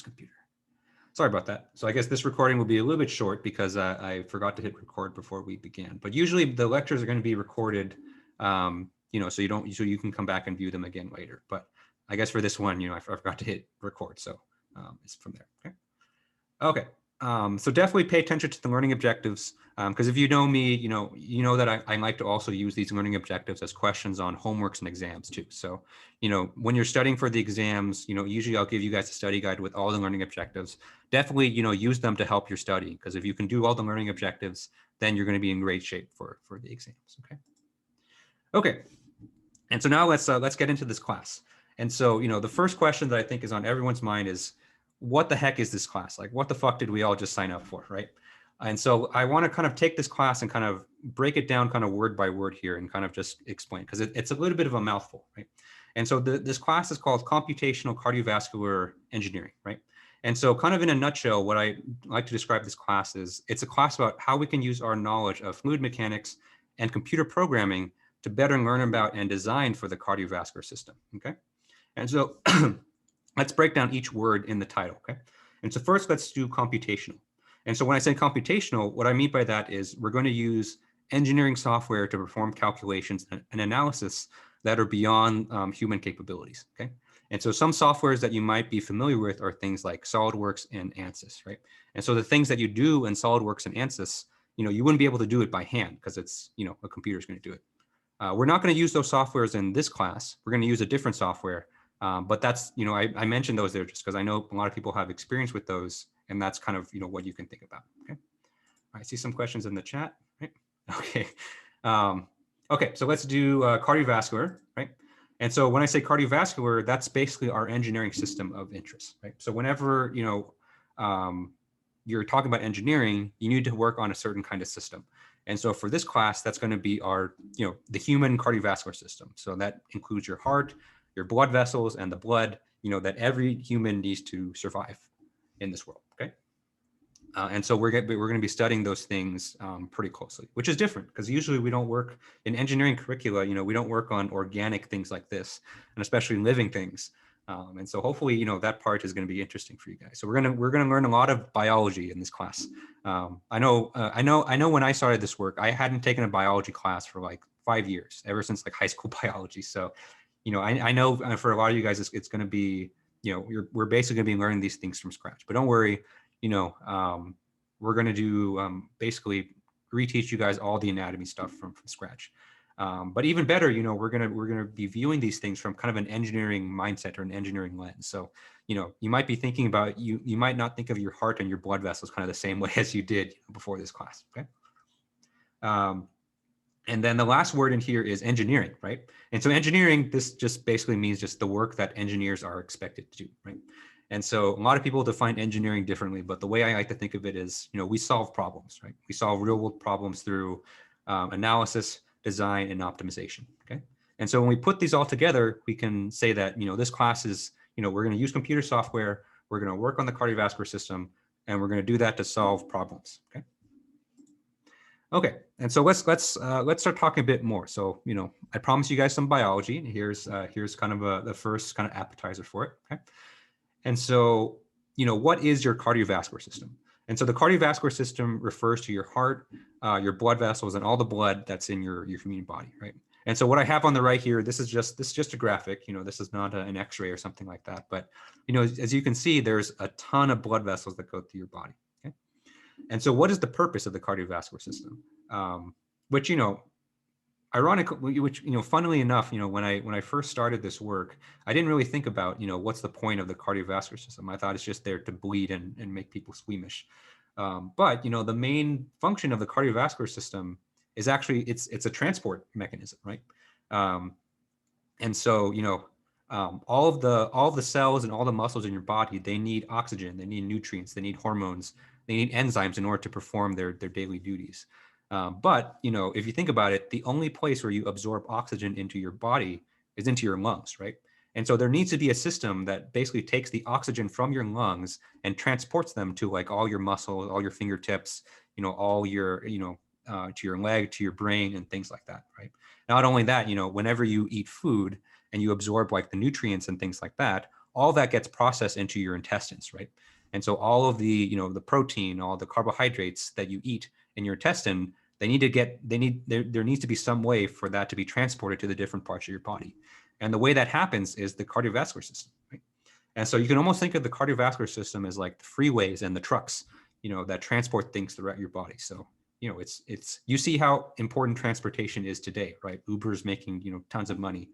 computer. Sorry about that. So I guess this recording will be a little bit short because I forgot to hit record before we began. But usually the lectures are going to be recorded, you know, so you can come back and view them again later. But I guess for this one, you know, I forgot to hit record, so it's from there. Okay. Okay. So definitely pay attention to the learning objectives, because if you know me, you know that I like to also use these learning objectives as questions on homeworks and exams too. So, you know, when you're studying for the exams, you know, usually I'll give you guys a study guide with all the learning objectives. Definitely, you know, use them to help your study, because if you can do all the learning objectives, then you're going to be in great shape for the exams. Okay. Okay. And so now let's get into this class. And so, you know, the first question that I think is on everyone's mind is, what the heck is this class? Like, what the fuck did we all just sign up for, right? And so I want to kind of take this class and kind of break it down kind of word by word here and kind of just explain, because it's a little bit of a mouthful, right? And so this class is called Computational Cardiovascular Engineering, right? And so kind of in a nutshell, what I like to describe this class is, it's a class about how we can use our knowledge of fluid mechanics and computer programming to better learn about and design for the cardiovascular system, okay? And so let's break down each word in the title, okay? And so first, let's do computational. And so when I say computational, what I mean by that is we're going to use engineering software to perform calculations and analysis that are beyond human capabilities, okay? And so some softwares that you might be familiar with are things like SolidWorks and ANSYS, right? And so the things that you do in SolidWorks and ANSYS, you know, you wouldn't be able to do it by hand because it's, you know, a computer's going to do it. We're not going to use those softwares in this class. We're going to use a different software. But that's, you know, I mentioned those there just because I know a lot of people have experience with those, and that's kind of, you know, what you can think about. Okay. I see some questions in the chat. Right. Okay. Okay. So let's do cardiovascular, right? And so when I say cardiovascular, that's basically our engineering system of interest, right? So whenever, you know, you're talking about engineering, you need to work on a certain kind of system. And so for this class, that's going to be our, you know, the human cardiovascular system. So that includes your heart, your blood vessels, and the blood, you know, that every human needs to survive in this world, okay? And so we're going to be studying those things pretty closely, which is different because usually we don't work in engineering curricula, you know, we don't work on organic things like this, and especially living things. And so hopefully, you know, that part is going to be interesting for you guys. So we're going to learn a lot of biology in this class. I know when I started this work, I hadn't taken a biology class for like 5 years, ever since like high school biology. So, you know, I know for a lot of you guys, it's going to be, you know, we're basically going to be learning these things from scratch. But don't worry, you know, we're going to do basically reteach you guys all the anatomy stuff from scratch. But even better, you know, we're gonna be viewing these things from kind of an engineering mindset or an engineering lens. So, you know, you might be thinking about you might not think of your heart and your blood vessels kind of the same way as you did before this class. Okay. And then the last word in here is engineering, right? And so engineering, this just basically means just the work that engineers are expected to do, right? And so a lot of people define engineering differently, but the way I like to think of it is, you know, we solve problems, right? We solve real world problems through analysis, design, and optimization, okay? And so when we put these all together, we can say that, you know, this class is, you know, we're going to use computer software, we're going to work on the cardiovascular system, and we're going to do that to solve problems, okay? Okay, and so let's start talking a bit more. So, you know, I promised you guys some biology. Here's kind of the first kind of appetizer for it, okay? And so, you know, what is your cardiovascular system? And so the cardiovascular system refers to your heart, your blood vessels, and all the blood that's in your human body, right? And so what I have on the right here, this is just a graphic. You know, this is not an X-ray or something like that. But, you know, as you can see, there's a ton of blood vessels that go through your body. Okay. And so what is the purpose of the cardiovascular system? Which, you know, ironically, which, you know, funnily enough, you know, when I first started this work, I didn't really think about, you know, what's the point of the cardiovascular system. I thought it's just there to bleed and make people squeamish. But, you know, the main function of the cardiovascular system is actually, it's a transport mechanism, right? And so, you know, all of the cells and all the muscles in your body, they need oxygen, they need nutrients, they need hormones, they need enzymes in order to perform their daily duties. But, you know, if you think about it, the only place where you absorb oxygen into your body is into your lungs, right? And so there needs to be a system that basically takes the oxygen from your lungs and transports them to like all your muscles, all your fingertips, you know, all your, you know, to your leg, to your brain, and things like that, right? Not only that, you know, whenever you eat food and you absorb like the nutrients and things like that, all that gets processed into your intestines, right? And so all of the, the protein, all the carbohydrates that you eat in your intestine, there needs to be some way for that to be transported to the different parts of your body. And the way that happens is the cardiovascular system, right? And so you can almost think of the cardiovascular system as like the freeways and the trucks, that transport things throughout your body. So, you see how important transportation is today, right? Uber's making, tons of money.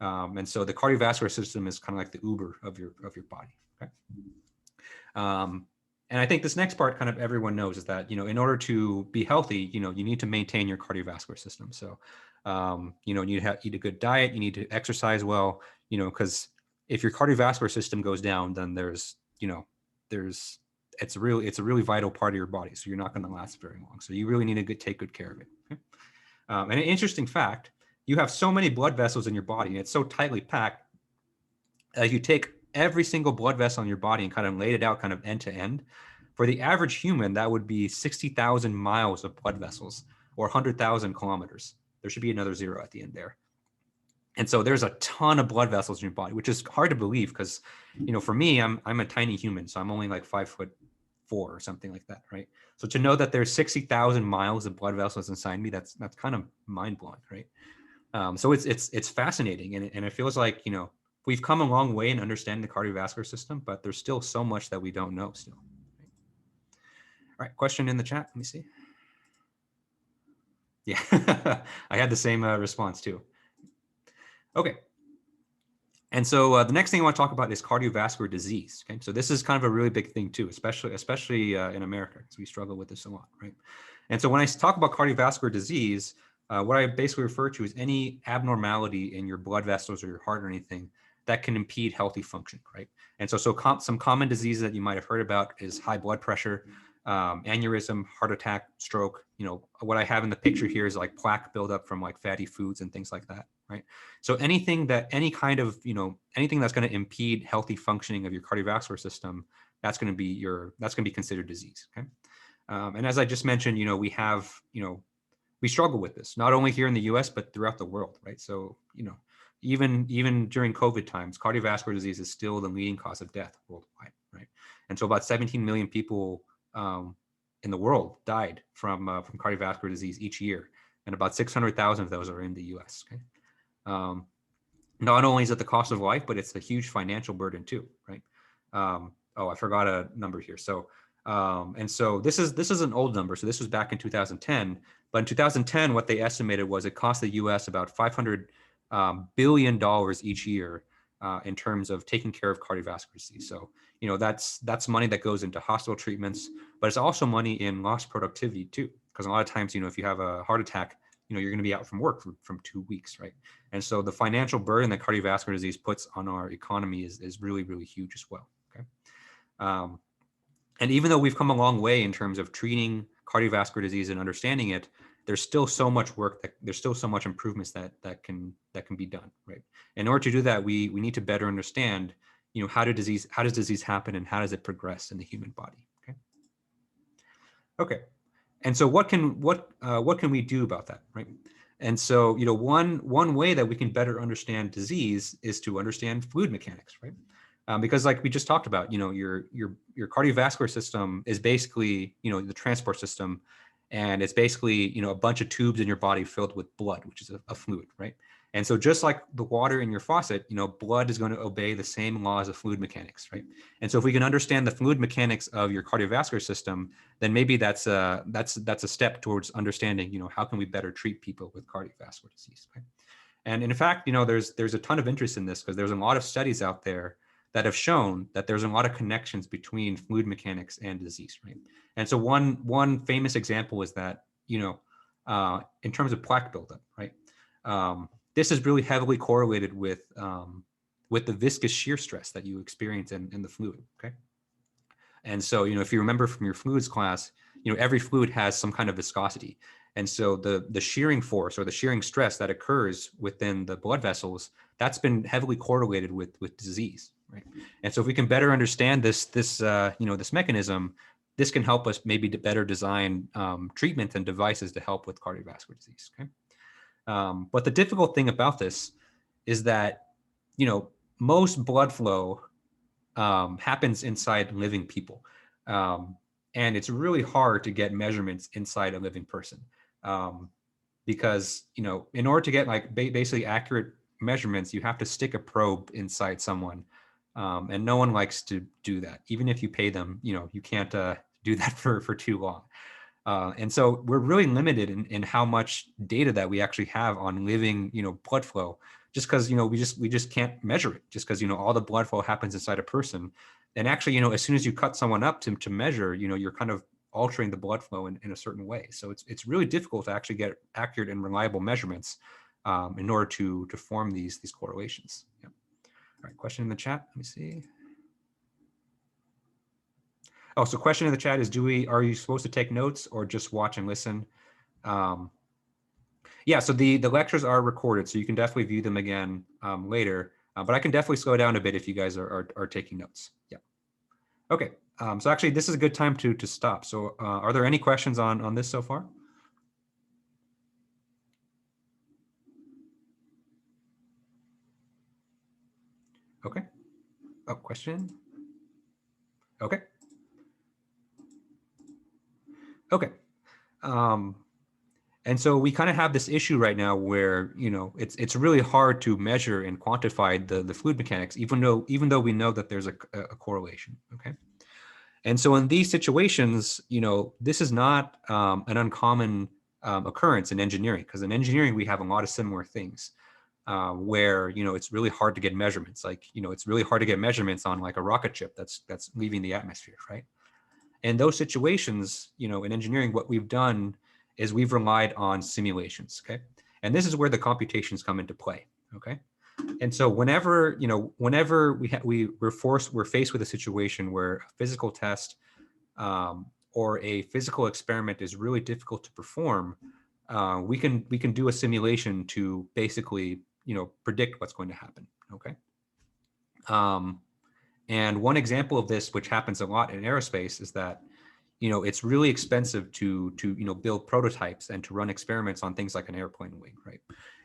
And so the cardiovascular system is kind of like the Uber of your body. Okay. And I think this next part kind of everyone knows is that, in order to be healthy, you need to maintain your cardiovascular system. So, you need to eat a good diet, you need to exercise well, because if your cardiovascular system goes down, then it's a really vital part of your body. So you're not going to last very long. So you really need to take good care of it. Okay? And an interesting fact, you have so many blood vessels in your body and it's so tightly packed. If you take every single blood vessel in your body and kind of laid it out kind of end to end, for the average human, that would be 60,000 miles of blood vessels or 100,000 kilometers. There should be another zero at the end there. And so there's a ton of blood vessels in your body, which is hard to believe because, for me, I'm a tiny human. So I'm only like 5'4" or something like that, right? So to know that there's 60,000 miles of blood vessels inside me, that's kind of mind blowing, right? So it's fascinating. And it feels like, we've come a long way in understanding the cardiovascular system, but there's still so much that we don't know still. All right, question in the chat, let me see. Yeah, I had the same response too. Okay. And so the next thing I want to talk about is cardiovascular disease. Okay, so this is kind of a really big thing too, especially in America, because we struggle with this a lot, right? And so when I talk about cardiovascular disease, what I basically refer to is any abnormality in your blood vessels or your heart or anything that can impede healthy function, right? And so some common diseases that you might have heard about is high blood pressure, aneurysm, heart attack, stroke. What I have in the picture here is like plaque buildup from like fatty foods and things like that, right? So anything that's going to impede healthy functioning of your cardiovascular system, that's going to be considered disease. Okay. And as I just mentioned, we struggle with this, not only here in the US, but throughout the world, right? So, even during COVID times, cardiovascular disease is still the leading cause of death worldwide, right? And so about 17 million people in the world died from cardiovascular disease each year, and about 600,000 of those are in the US. Okay. Not only is it the cost of life, but it's a huge financial burden too, right? I forgot a number here. So, and so this is an old number. So this was back in 2010. But in 2010, what they estimated was it cost the U.S. about $500 billion each year in terms of taking care of cardiovascular disease. So, that's money that goes into hospital treatments, but it's also money in lost productivity too. Because a lot of times, if you have a heart attack, you're going to be out from work from 2 weeks, right? And so the financial burden that cardiovascular disease puts on our economy is really, really huge as well. Okay. And even though we've come a long way in terms of treating cardiovascular disease and understanding it, there's still so much work there's still so much improvements that can be done, right? In order to do that, we need to better understand, how does disease happen and how does it progress in the human body? Okay. Okay. And so what can we do about that, right? And so, one way that we can better understand disease is to understand fluid mechanics, right? Because like we just talked about, your cardiovascular system is basically, the transport system, and it's basically, a bunch of tubes in your body filled with blood, which is a fluid, right? And so just like the water in your faucet, blood is going to obey the same laws of fluid mechanics, right? And so if we can understand the fluid mechanics of your cardiovascular system, then maybe that's a step towards understanding, how can we better treat people with cardiovascular disease, right? And in fact, there's a ton of interest in this because there's a lot of studies out there that have shown that there's a lot of connections between fluid mechanics and disease, right? And so one famous example is that, in terms of plaque buildup, right? This is really heavily correlated with the viscous shear stress that you experience in the fluid, okay? And so, if you remember from your fluids class, every fluid has some kind of viscosity. And so the shearing force or the shearing stress that occurs within the blood vessels, that's been heavily correlated with disease, right? And so if we can better understand this mechanism, this can help us maybe to better design treatment and devices to help with cardiovascular disease, okay? But the difficult thing about this is that, most blood flow happens inside living people. And it's really hard to get measurements inside a living person. Because, in order to get like basically accurate measurements, you have to stick a probe inside someone. And no one likes to do that. Even if you pay them, you can't do that for too long. And so we're really limited in how much data that we actually have on living, blood flow, just because, we just can't measure it, just because, all the blood flow happens inside a person. And actually, as soon as you cut someone up to measure, you're kind of altering the blood flow in a certain way. So it's really difficult to actually get accurate and reliable measurements in order to form these correlations. Yeah. All right, question in the chat. Let me see. Oh, so question in the chat is, are you supposed to take notes or just watch and listen? Yeah, so the lectures are recorded, so you can definitely view them again later. But I can definitely slow down a bit if you guys are taking notes. Yeah. Okay. So actually, this is a good time to stop. So are there any questions on this so far? Okay. Oh, question. Okay. Okay. And so we kind of have this issue right now where, it's really hard to measure and quantify the fluid mechanics, even though we know that there's a correlation. Okay. And so in these situations, this is not an uncommon occurrence in engineering, because in engineering, we have a lot of similar things where, it's really hard to get measurements. Like, it's really hard to get measurements on like a rocket ship that's leaving the atmosphere, right? In those situations, in engineering, what we've done is we've relied on simulations, okay? And this is where the computations come into play, okay? And so whenever we're faced with a situation where a physical test or a physical experiment is really difficult to perform, we can do a simulation to basically predict what's going to happen. Okay. And one example of this, which happens a lot in aerospace, is that it's really expensive to build prototypes and to run experiments on things like an airplane wing, right?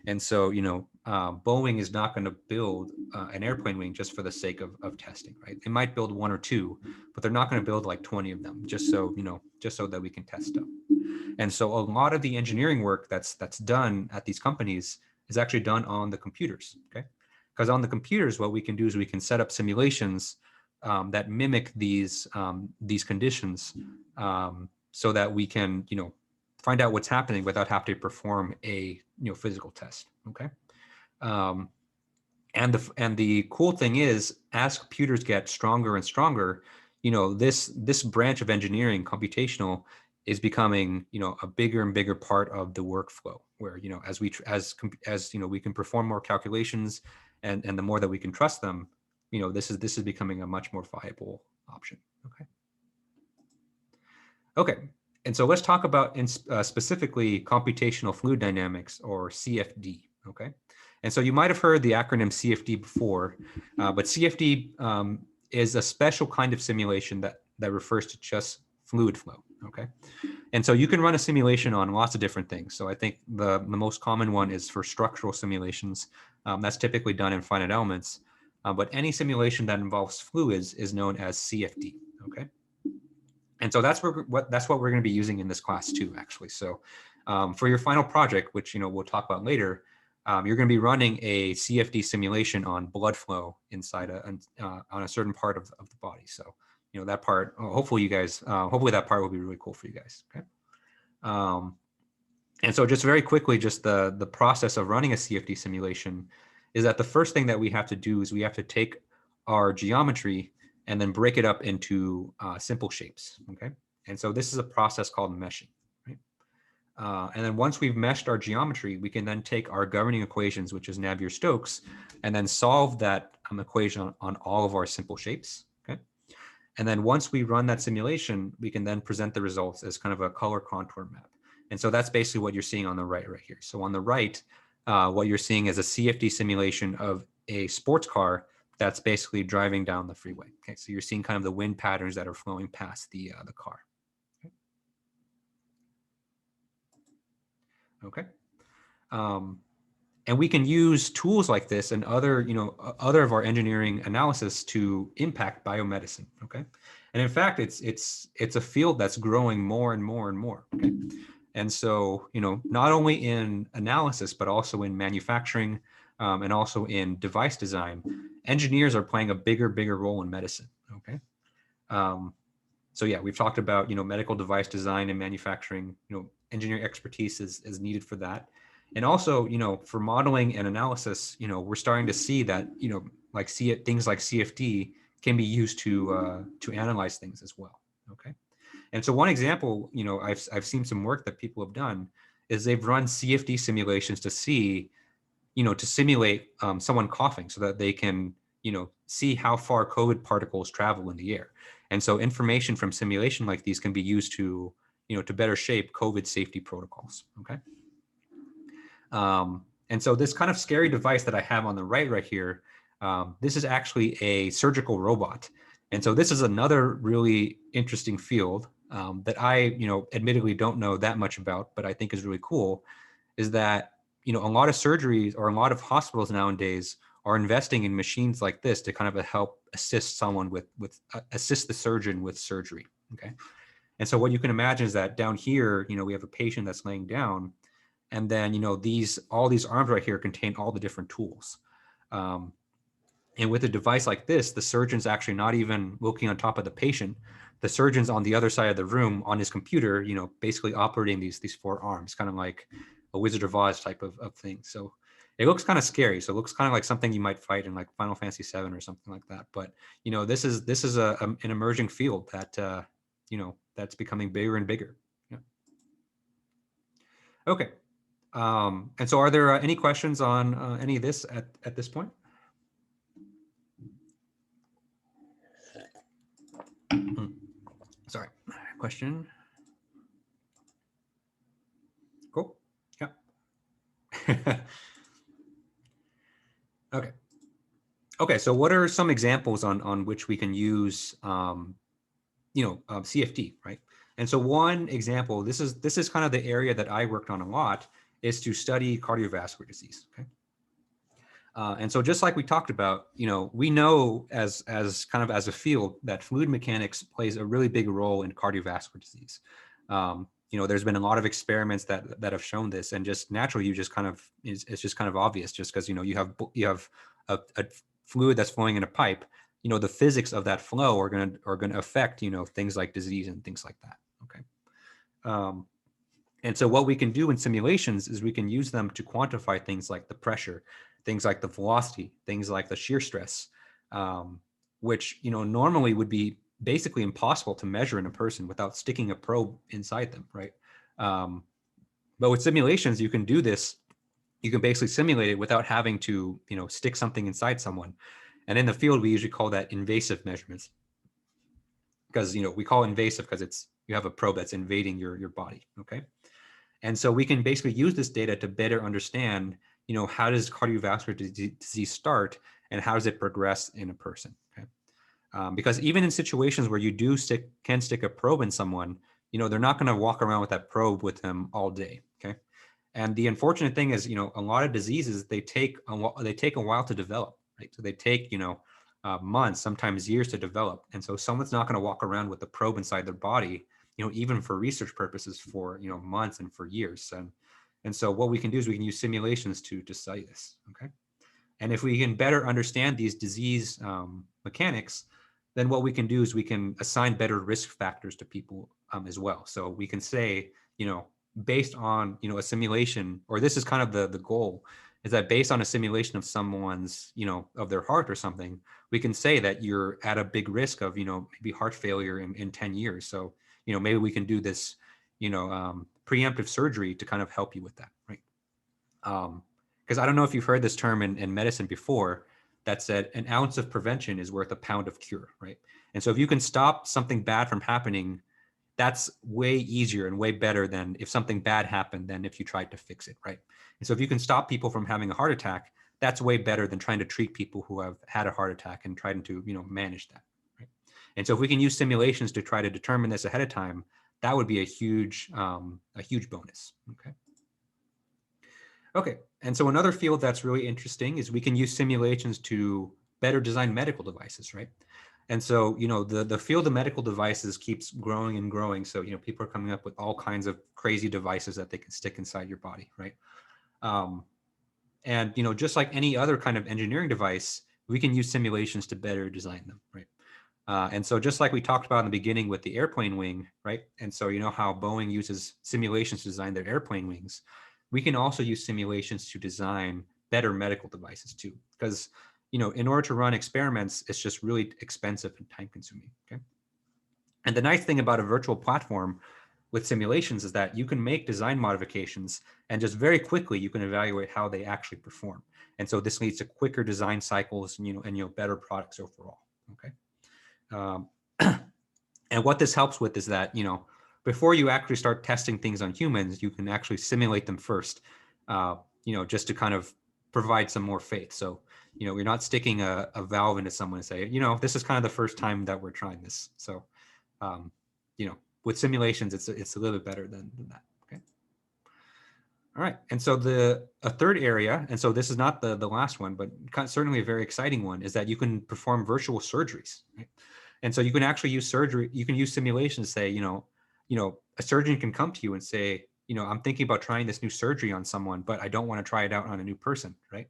And so Boeing is not going to build an airplane wing just for the sake of testing, right? They might build one or two, but they're not going to build like 20 of them just so that we can test stuff. And so a lot of the engineering work that's done at these companies is actually done on the computers, okay? Because on the computers, what we can do is we can set up simulations that mimic these conditions, so that we can find out what's happening without having to perform a physical test. Okay. And the cool thing is, as computers get stronger and stronger, this branch of engineering, computational, is becoming a bigger and bigger part of the workflow, where as we can perform more calculations, and the more that we can trust them, this is becoming a much more viable option. Okay. Okay. And so let's talk about specifically computational fluid dynamics, or CFD. Okay. And so you might have heard the acronym CFD before, but CFD is a special kind of simulation that refers to just fluid flow. Okay. And so you can run a simulation on lots of different things. So I think the most common one is for structural simulations. That's typically done in finite elements. But any simulation that involves fluids is known as CFD. Okay. And so that's what we're going to be using in this class too, actually. So for your final project, which we'll talk about later, you're going to be running a CFD simulation on blood flow inside on a certain part of the body. So that part, hopefully that part will be really cool for you guys. Okay. And so just very quickly, just the process of running a CFD simulation is that the first thing that we have to do is we have to take our geometry and then break it up into simple shapes. Okay. And so this is a process called meshing. Right? And then once we've meshed our geometry, we can then take our governing equations, which is Navier-Stokes, and then solve that equation on all of our simple shapes. Okay. And then once we run that simulation, we can then present the results as kind of a color contour map. And so that's basically what you're seeing on the right here. So on the right, what you're seeing is a CFD simulation of a sports car that's basically driving down the freeway. Okay, so you're seeing kind of the wind patterns that are flowing past the car. Okay. And we can use tools like this and other, other of our engineering analysis to impact biomedicine. Okay, and in fact, it's a field that's growing more and more and more. Okay, and so not only in analysis but also in manufacturing and also in device design, engineers are playing a bigger role in medicine. Okay, so yeah, we've talked about medical device design and manufacturing. Engineering expertise is needed for that. And also, for modeling and analysis, we're starting to see that, like things like CFD can be used to analyze things as well. Okay. And so one example, I've seen some work that people have done is they've run CFD simulations to see, to simulate someone coughing so that they can, see how far COVID particles travel in the air. And so information from simulation like these can be used to, to better shape COVID safety protocols. Okay. And so this kind of scary device that I have on the right here, this is actually a surgical robot. And so this is another really interesting field that I, admittedly don't know that much about, but I think is really cool, is that, a lot of surgeries or a lot of hospitals nowadays are investing in machines like this to kind of help assist someone assist the surgeon with surgery. Okay. And so what you can imagine is that down here, we have a patient that's laying down, and then, all these arms right here contain all the different tools. And with a device like this, the surgeon's actually not even looking on top of the patient. The surgeon's on the other side of the room on his computer, basically operating these four arms, kind of like a Wizard of Oz type of thing. So it looks kind of scary. So it looks kind of like something you might fight in like Final Fantasy VII or something like that. But, this is an emerging field that, that's becoming bigger and bigger. Yeah. Okay. And so are there any questions on any of this at this point? Sorry, question. Cool. Yeah. Okay. Okay. So what are some examples on which we can use, CFD, right? And so one example, this is kind of the area that I worked on a lot, is to study cardiovascular disease. Okay. And so just like we talked about, we know as kind of as a field that fluid mechanics plays a really big role in cardiovascular disease. There's been a lot of experiments that have shown this, and just naturally, it's just kind of obvious, just because you have a fluid that's flowing in a pipe. The physics of that flow are gonna affect things like disease and things like that. Okay. And so what we can do in simulations is we can use them to quantify things like the pressure, things like the velocity, things like the shear stress, which normally would be basically impossible to measure in a person without sticking a probe inside them, right? But with simulations, you can do this. You can basically simulate it without having to stick something inside someone. And in the field, we usually call that invasive measurements, because we call it invasive because you have a probe that's invading your body. Okay. And so we can basically use this data to better understand, how does cardiovascular disease start and how does it progress in a person? Okay. Because even in situations where you can stick a probe in someone, they're not going to walk around with that probe with them all day. Okay. And the unfortunate thing is, a lot of diseases, they take a while to develop, right? So they take, months, sometimes years to develop. And so someone's not going to walk around with a probe inside their body, even for research purposes for, months and for years. And so what we can do is we can use simulations to study this. Okay. And if we can better understand these disease mechanics, then what we can do is we can assign better risk factors to people as well. So we can say, based on, a simulation, or this is kind of the goal, is that based on a simulation of someone's, of their heart or something, we can say that you're at a big risk of, maybe heart failure in 10 years. So, maybe we can do this, preemptive surgery to kind of help you with that, right? Because I don't know if you've heard this term in medicine before, that said an ounce of prevention is worth a pound of cure, right? And so if you can stop something bad from happening, that's way easier and way better than if something bad happened than if you tried to fix it, right? And so if you can stop people from having a heart attack, that's way better than trying to treat people who have had a heart attack and trying to, manage that, right? And so if we can use simulations to try to determine this ahead of time, that would be a huge bonus, okay? Okay, and so another field that's really interesting is we can use simulations to better design medical devices, right? And so, the field of medical devices keeps growing and growing. So, people are coming up with all kinds of crazy devices that they can stick inside your body, right? Um, and, just like any other kind of engineering device, we can use simulations to better design them, right? And so just like we talked about in the beginning with the airplane wing, right? And so how Boeing uses simulations to design their airplane wings, we can also use simulations to design better medical devices too. Because, in order to run experiments, it's just really expensive and time consuming, okay? And the nice thing about a virtual platform with simulations is that you can make design modifications and just very quickly you can evaluate how they actually perform. And so this leads to quicker design cycles and better products overall, okay? Um, and what this helps with is that, before you actually start testing things on humans, you can actually simulate them first, just to kind of provide some more faith. So, you're not sticking a valve into someone and say, this is kind of the first time that we're trying this. So, um, with simulations, it's a little bit better than that. Okay. All right. And so a third area, and so this is not the last one, but certainly a very exciting one, is that you can perform virtual surgeries. Right? And so you can actually use you can use simulations to say, a surgeon can come to you and say, I'm thinking about trying this new surgery on someone, but I don't want to try it out on a new person, right?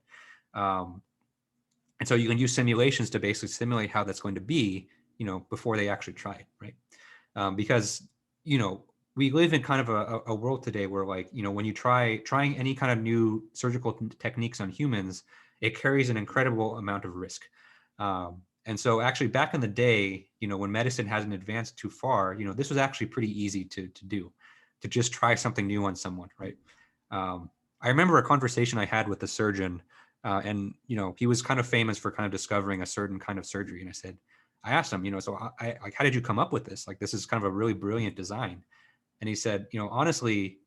And so you can use simulations to basically simulate how that's going to be, before they actually try it, right? Because, we live in kind of a world today where, like, when you trying any kind of new surgical techniques on humans, it carries an incredible amount of risk. And so actually back in the day, when medicine hasn't advanced too far, this was actually pretty easy to do, to just try something new on someone, right? I remember a conversation I had with a surgeon, and, he was kind of famous for kind of discovering a certain kind of surgery. And I asked him, so like, how did you come up with this? Like, this is kind of a really brilliant design. And he said, honestly,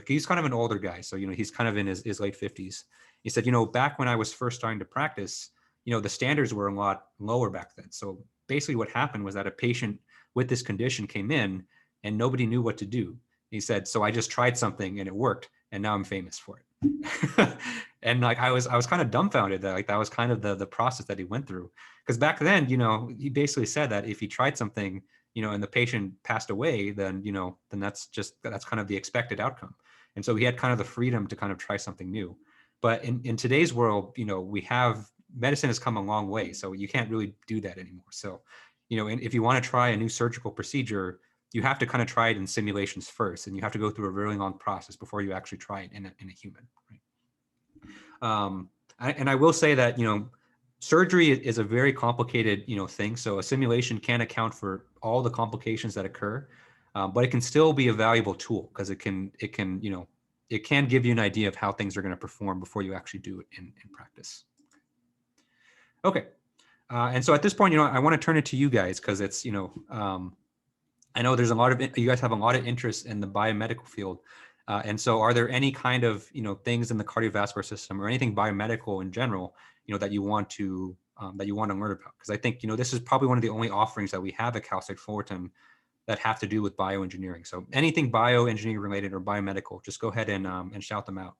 he's kind of an older guy. So, he's kind of in his late 50s. He said, back when I was first starting to practice, the standards were a lot lower back then. So basically what happened was that a patient with this condition came in and nobody knew what to do. He said, so I just tried something and it worked. And now I'm famous for it. And like, I was kind of dumbfounded that, like, that was kind of the process that he went through. Because back then, he basically said that if he tried something, and the patient passed away, then, then that's kind of the expected outcome. And so he had kind of the freedom to kind of try something new. But in today's world, medicine has come a long way. So you can't really do that anymore. So, and if you want to try a new surgical procedure, you have to kind of try it in simulations first, and you have to go through a really long process before you actually try it in a human. Right? And I will say that, surgery is a very complicated, thing. So a simulation can't account for all the complications that occur, but it can still be a valuable tool because it can give you an idea of how things are going to perform before you actually do it in practice. Okay. And so at this point, I want to turn it to you guys because it's, I know there's you guys have a lot of interest in the biomedical field. And so are there any kind of, things in the cardiovascular system or anything biomedical in general, that you want to learn about? Because I think, this is probably one of the only offerings that we have at Cal State Fullerton that have to do with bioengineering. So anything bioengineering related or biomedical, just go ahead and shout them out,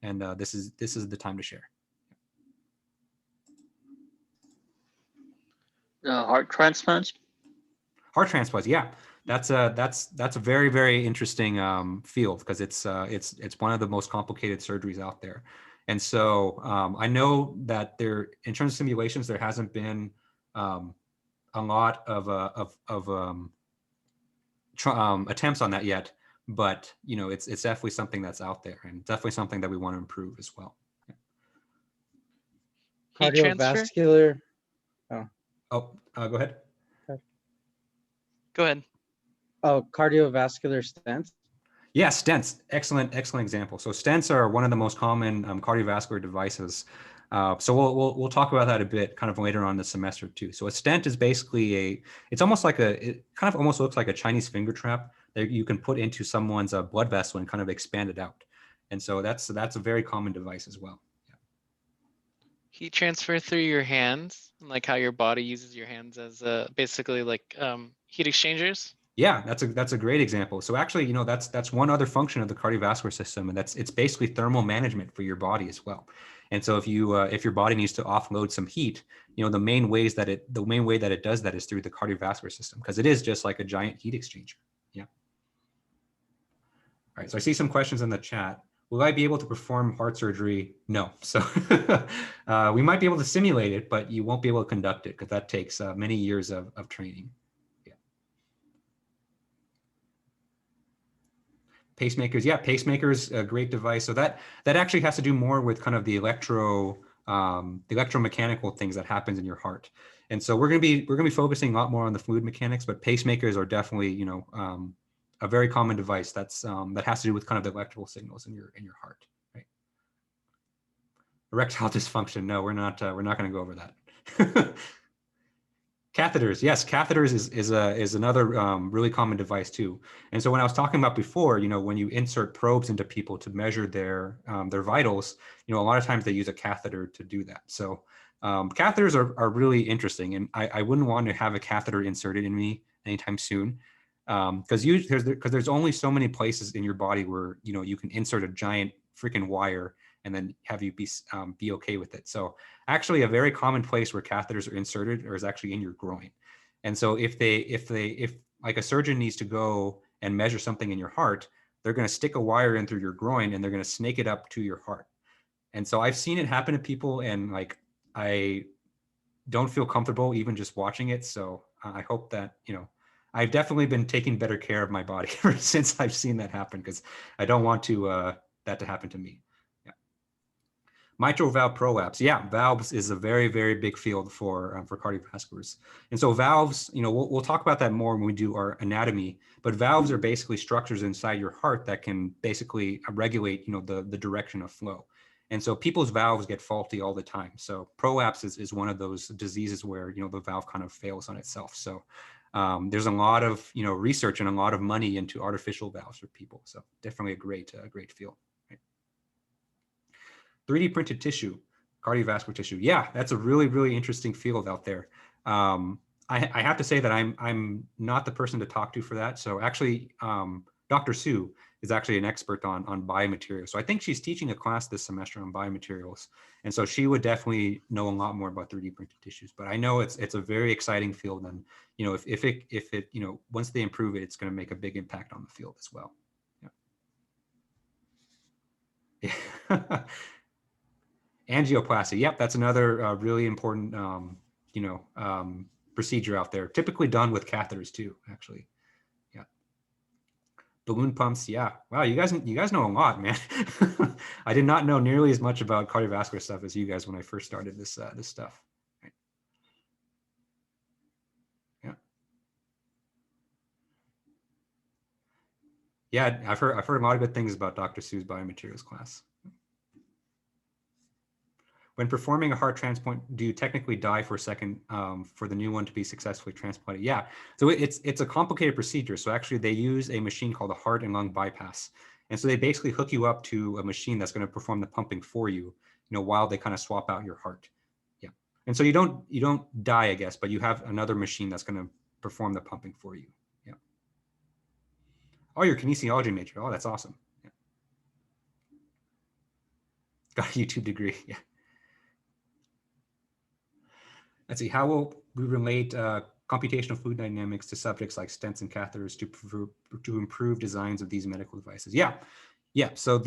and this is the time to share. Heart transplants. Heart transplants, yeah, that's a very, very interesting field because it's one of the most complicated surgeries out there. And so I know that in terms of simulations, there hasn't been a lot of attempts on that yet, but it's definitely something that's out there and definitely something that we want to improve as well. Heat transfer? Cardiovascular. Go ahead. Go ahead. Oh, cardiovascular stents. Yeah, stents. Excellent example. So stents are one of the most common cardiovascular devices. So we'll talk about that a bit kind of later on in the semester too. So a stent is basically it kind of almost looks like a Chinese finger trap that you can put into someone's blood vessel and kind of expand it out. And so that's a very common device as well. Yeah. Heat transfer through your hands, like how your body uses your hands as basically like heat exchangers. Yeah, that's a great example. So actually, that's one other function of the cardiovascular system, and it's basically thermal management for your body as well. And so if your body needs to offload some heat, the main way that it does that is through the cardiovascular system, because it is just like a giant heat exchanger. Yeah. All right. So I see some questions in the chat. Will I be able to perform heart surgery? No. So we might be able to simulate it, but you won't be able to conduct it because that takes many years of training. Pacemakers, yeah, pacemakers, a great device. So that actually has to do more with kind of the electromechanical things that happens in your heart. And so we're gonna be focusing a lot more on the fluid mechanics, but pacemakers are definitely a very common device that has to do with kind of the electrical signals in your heart. Right. Erectile dysfunction. No, we're not going to go over that. Catheters, yes, catheters is another really common device too. And so when I was talking about before, when you insert probes into people to measure their vitals, a lot of times they use a catheter to do that. So catheters are really interesting, and I wouldn't want to have a catheter inserted in me anytime soon, because there's only so many places in your body where you can insert a giant freaking wire and then have you be okay with it. So actually a very common place where catheters are inserted is actually in your groin. And so if like a surgeon needs to go and measure something in your heart, they're going to stick a wire in through your groin and they're going to snake it up to your heart. And so I've seen it happen to people, and like, I don't feel comfortable even just watching it. So I hope that, I've definitely been taking better care of my body ever since I've seen that happen, because I don't want that to happen to me. Mitral valve prolapse. Yeah, valves is a very, very big field for cardiovasculars. And so valves, we'll talk about that more when we do our anatomy, but valves are basically structures inside your heart that can basically regulate, the direction of flow. And so people's valves get faulty all the time. So prolapse is one of those diseases where, the valve kind of fails on itself. So there's a lot of, research and a lot of money into artificial valves for people. So definitely a great field. 3D printed tissue, cardiovascular tissue. Yeah, that's a really, really interesting field out there. I have to say that I'm not the person to talk to for that. So actually, Dr. Sue is actually an expert on biomaterials. So I think she's teaching a class this semester on biomaterials. And so she would definitely know a lot more about 3D printed tissues. But I know it's a very exciting field. And, if it once they improve it, it's going to make a big impact on the field as well. Yeah. Angioplasty. Yep, that's another really important, procedure out there. Typically done with catheters too, actually. Yeah. Balloon pumps. Yeah. Wow, you guys know a lot, man. I did not know nearly as much about cardiovascular stuff as you guys when I first started this stuff. Right. Yeah. Yeah, I've heard a lot of good things about Dr. Sue's biomaterials class. When performing a heart transplant, do you technically die for a second for the new one to be successfully transplanted? Yeah, so it's a complicated procedure. So actually they use a machine called a heart and lung bypass. And so they basically hook you up to a machine that's going to perform the pumping for you, while they kind of swap out your heart. Yeah. And so you don't die, I guess, but you have another machine that's going to perform the pumping for you. Yeah. Oh, you're a kinesiology major. Oh, that's awesome. Yeah. Got a YouTube degree. Yeah. Let's see, how will we relate computational fluid dynamics to subjects like stents and catheters to improve designs of these medical devices? Yeah. So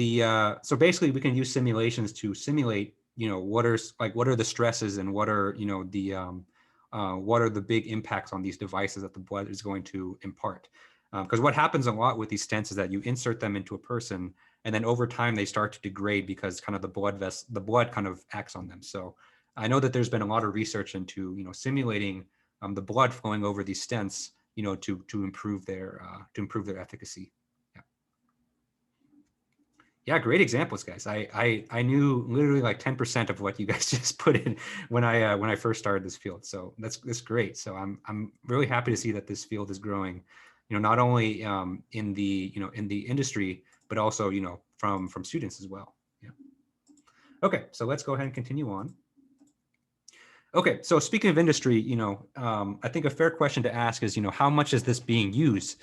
so basically we can use simulations to simulate, what are the stresses and what are the big impacts on these devices that the blood is going to impart. Because what happens a lot with these stents is that you insert them into a person, and then over time they start to degrade because kind of the blood kind of acts on them. So I know that there's been a lot of research into simulating the blood flowing over these stents, to improve their efficacy. Yeah, great examples, guys. I knew literally like 10% of what you guys just put in when I first started this field. So that's great. So I'm really happy to see that this field is growing, not only in the industry, but also from students as well. Yeah. Okay, so let's go ahead and continue on. Okay, so speaking of industry, I think a fair question to ask is, how much is this being used,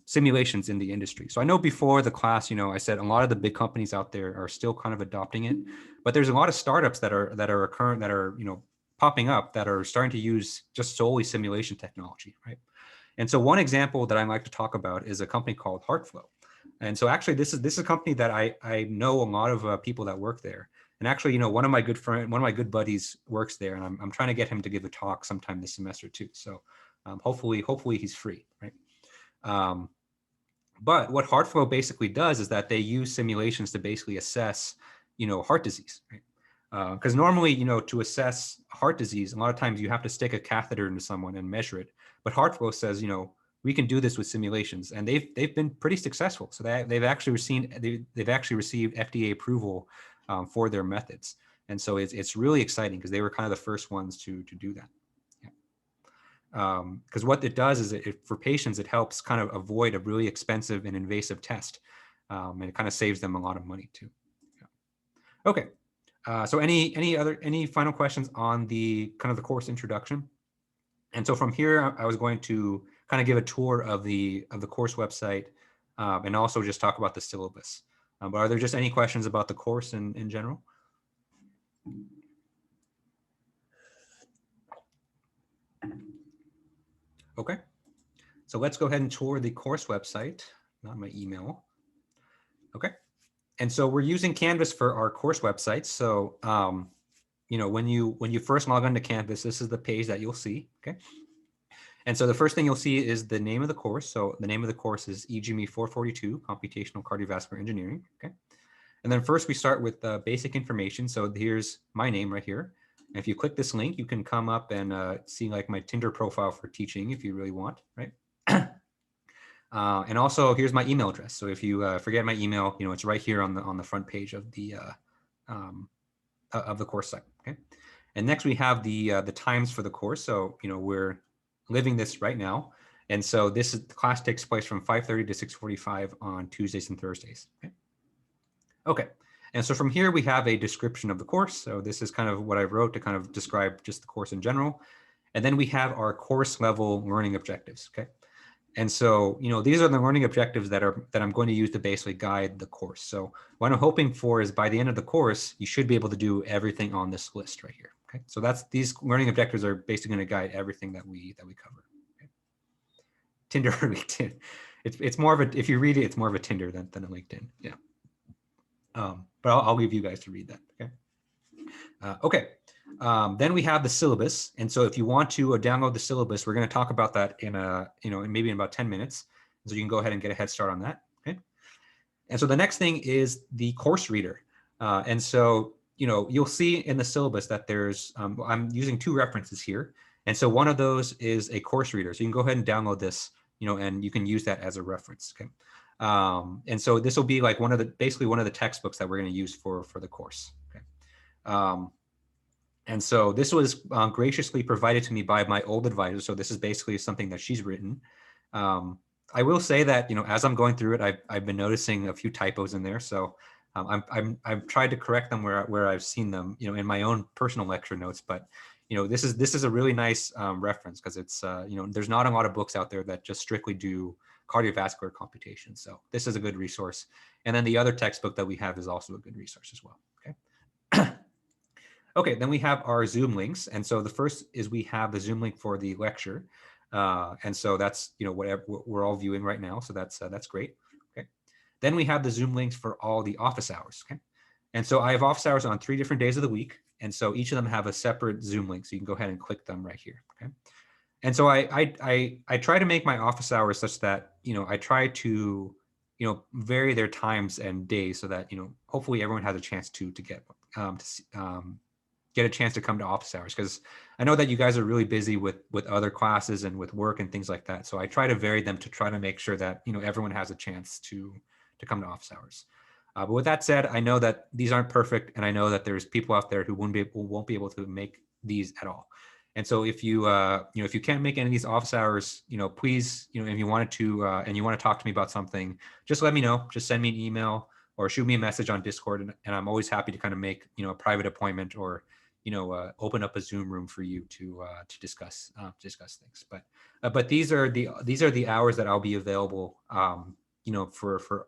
simulations in the industry? So I know before the class, I said a lot of the big companies out there are still kind of adopting it, but there's a lot of startups that are current, that are, popping up, that are starting to use just solely simulation technology, right? And so one example that I like to talk about is a company called HeartFlow. And so actually this is a company that I know a lot of people that work there. And actually, one of my good buddies works there, and I'm trying to get him to give a talk sometime this semester too. So hopefully he's free, right? But what HeartFlow basically does is that they use simulations to basically assess, heart disease, right? Because normally, to assess heart disease, a lot of times you have to stick a catheter into someone and measure it. But HeartFlow says, we can do this with simulations, and they've been pretty successful. So they've actually received FDA approval for their methods, and so it's really exciting because they were kind of the first ones to do that. Because what it does is for patients, it helps kind of avoid a really expensive and invasive test, and it kind of saves them a lot of money too. Yeah. Okay. So any final questions on the kind of the course introduction? And so from here, I was going to kind of give a tour of the course website, and also just talk about the syllabus. But are there just any questions about the course in general? Okay, so let's go ahead and tour the course website, not my email. Okay, and so we're using Canvas for our course website. So when you first log on to Canvas, this is the page that you'll see. Okay. And so the first thing you'll see is the name of the course. So the name of the course is EGME 442, Computational Cardiovascular Engineering. Okay. And then first we start with basic information. So here's my name right here. And if you click this link, you can come up and see like my Tinder profile for teaching if you really want, right? And also here's my email address. So if you forget my email, it's right here on the front page of the course site. Okay. And next we have the times for the course. So we're living this right now, and so the class takes place from 5:30 to 6:45 on Tuesdays and Thursdays. Okay. Okay. And so from here we have a description of the course. So this is kind of what I wrote to kind of describe just the course in general. And then we have our course level learning objectives. Okay. And so, these are the learning objectives that I'm going to use to basically guide the course. So what I'm hoping for is by the end of the course, you should be able to do everything on this list right here. Okay. So these learning objectives are basically going to guide everything that we cover. Okay. Tinder or LinkedIn. It's more of a, if you read it, it's more of a Tinder than a LinkedIn. Yeah. But I'll leave you guys to read that. Okay. Okay. Then we have the syllabus. And so if you want to download the syllabus, we're going to talk about that in maybe in about 10 minutes. So you can go ahead and get a head start on that. Okay. And so the next thing is the course reader. And so, you'll see in the syllabus that there's, I'm using two references here. And so one of those is a course reader. So you can go ahead and download this, and you can use that as a reference. Okay. And so this will be like basically one of the textbooks that we're going to use for the course. Okay. And so this was graciously provided to me by my old advisor. So this is basically something that she's written. I will say that, as I'm going through it, I've been noticing a few typos in there. So I've tried to correct them where I've seen them, in my own personal lecture notes. But, this is a really nice reference because it's, there's not a lot of books out there that just strictly do cardiovascular computation. So this is a good resource. And then the other textbook that we have is also a good resource as well. Okay. Okay, then we have our Zoom links. And so the first is we have the Zoom link for the lecture. And so that's, whatever we're all viewing right now. So that's great. Okay. Then we have the Zoom links for all the office hours. Okay. And so I have office hours on 3 different days of the week. And so each of them have a separate Zoom link. So you can go ahead and click them right here. Okay. And so I try to make my office hours such that, I try to, vary their times and days so that, hopefully everyone has a chance to get a chance to come to office hours, because I know that you guys are really busy with other classes and with work and things like that. So I try to vary them to try to make sure that, everyone has a chance to come to office hours. But with that said, I know that these aren't perfect, and I know that there's people out there who won't be able to make these at all. And so if you if you can't make any of these office hours, please, if you wanted to and you want to talk to me about something, just let me know. Just send me an email or shoot me a message on Discord, and I'm always happy to kind of make a private appointment or open up a Zoom room for you to discuss things. But these are the hours that I'll be available, for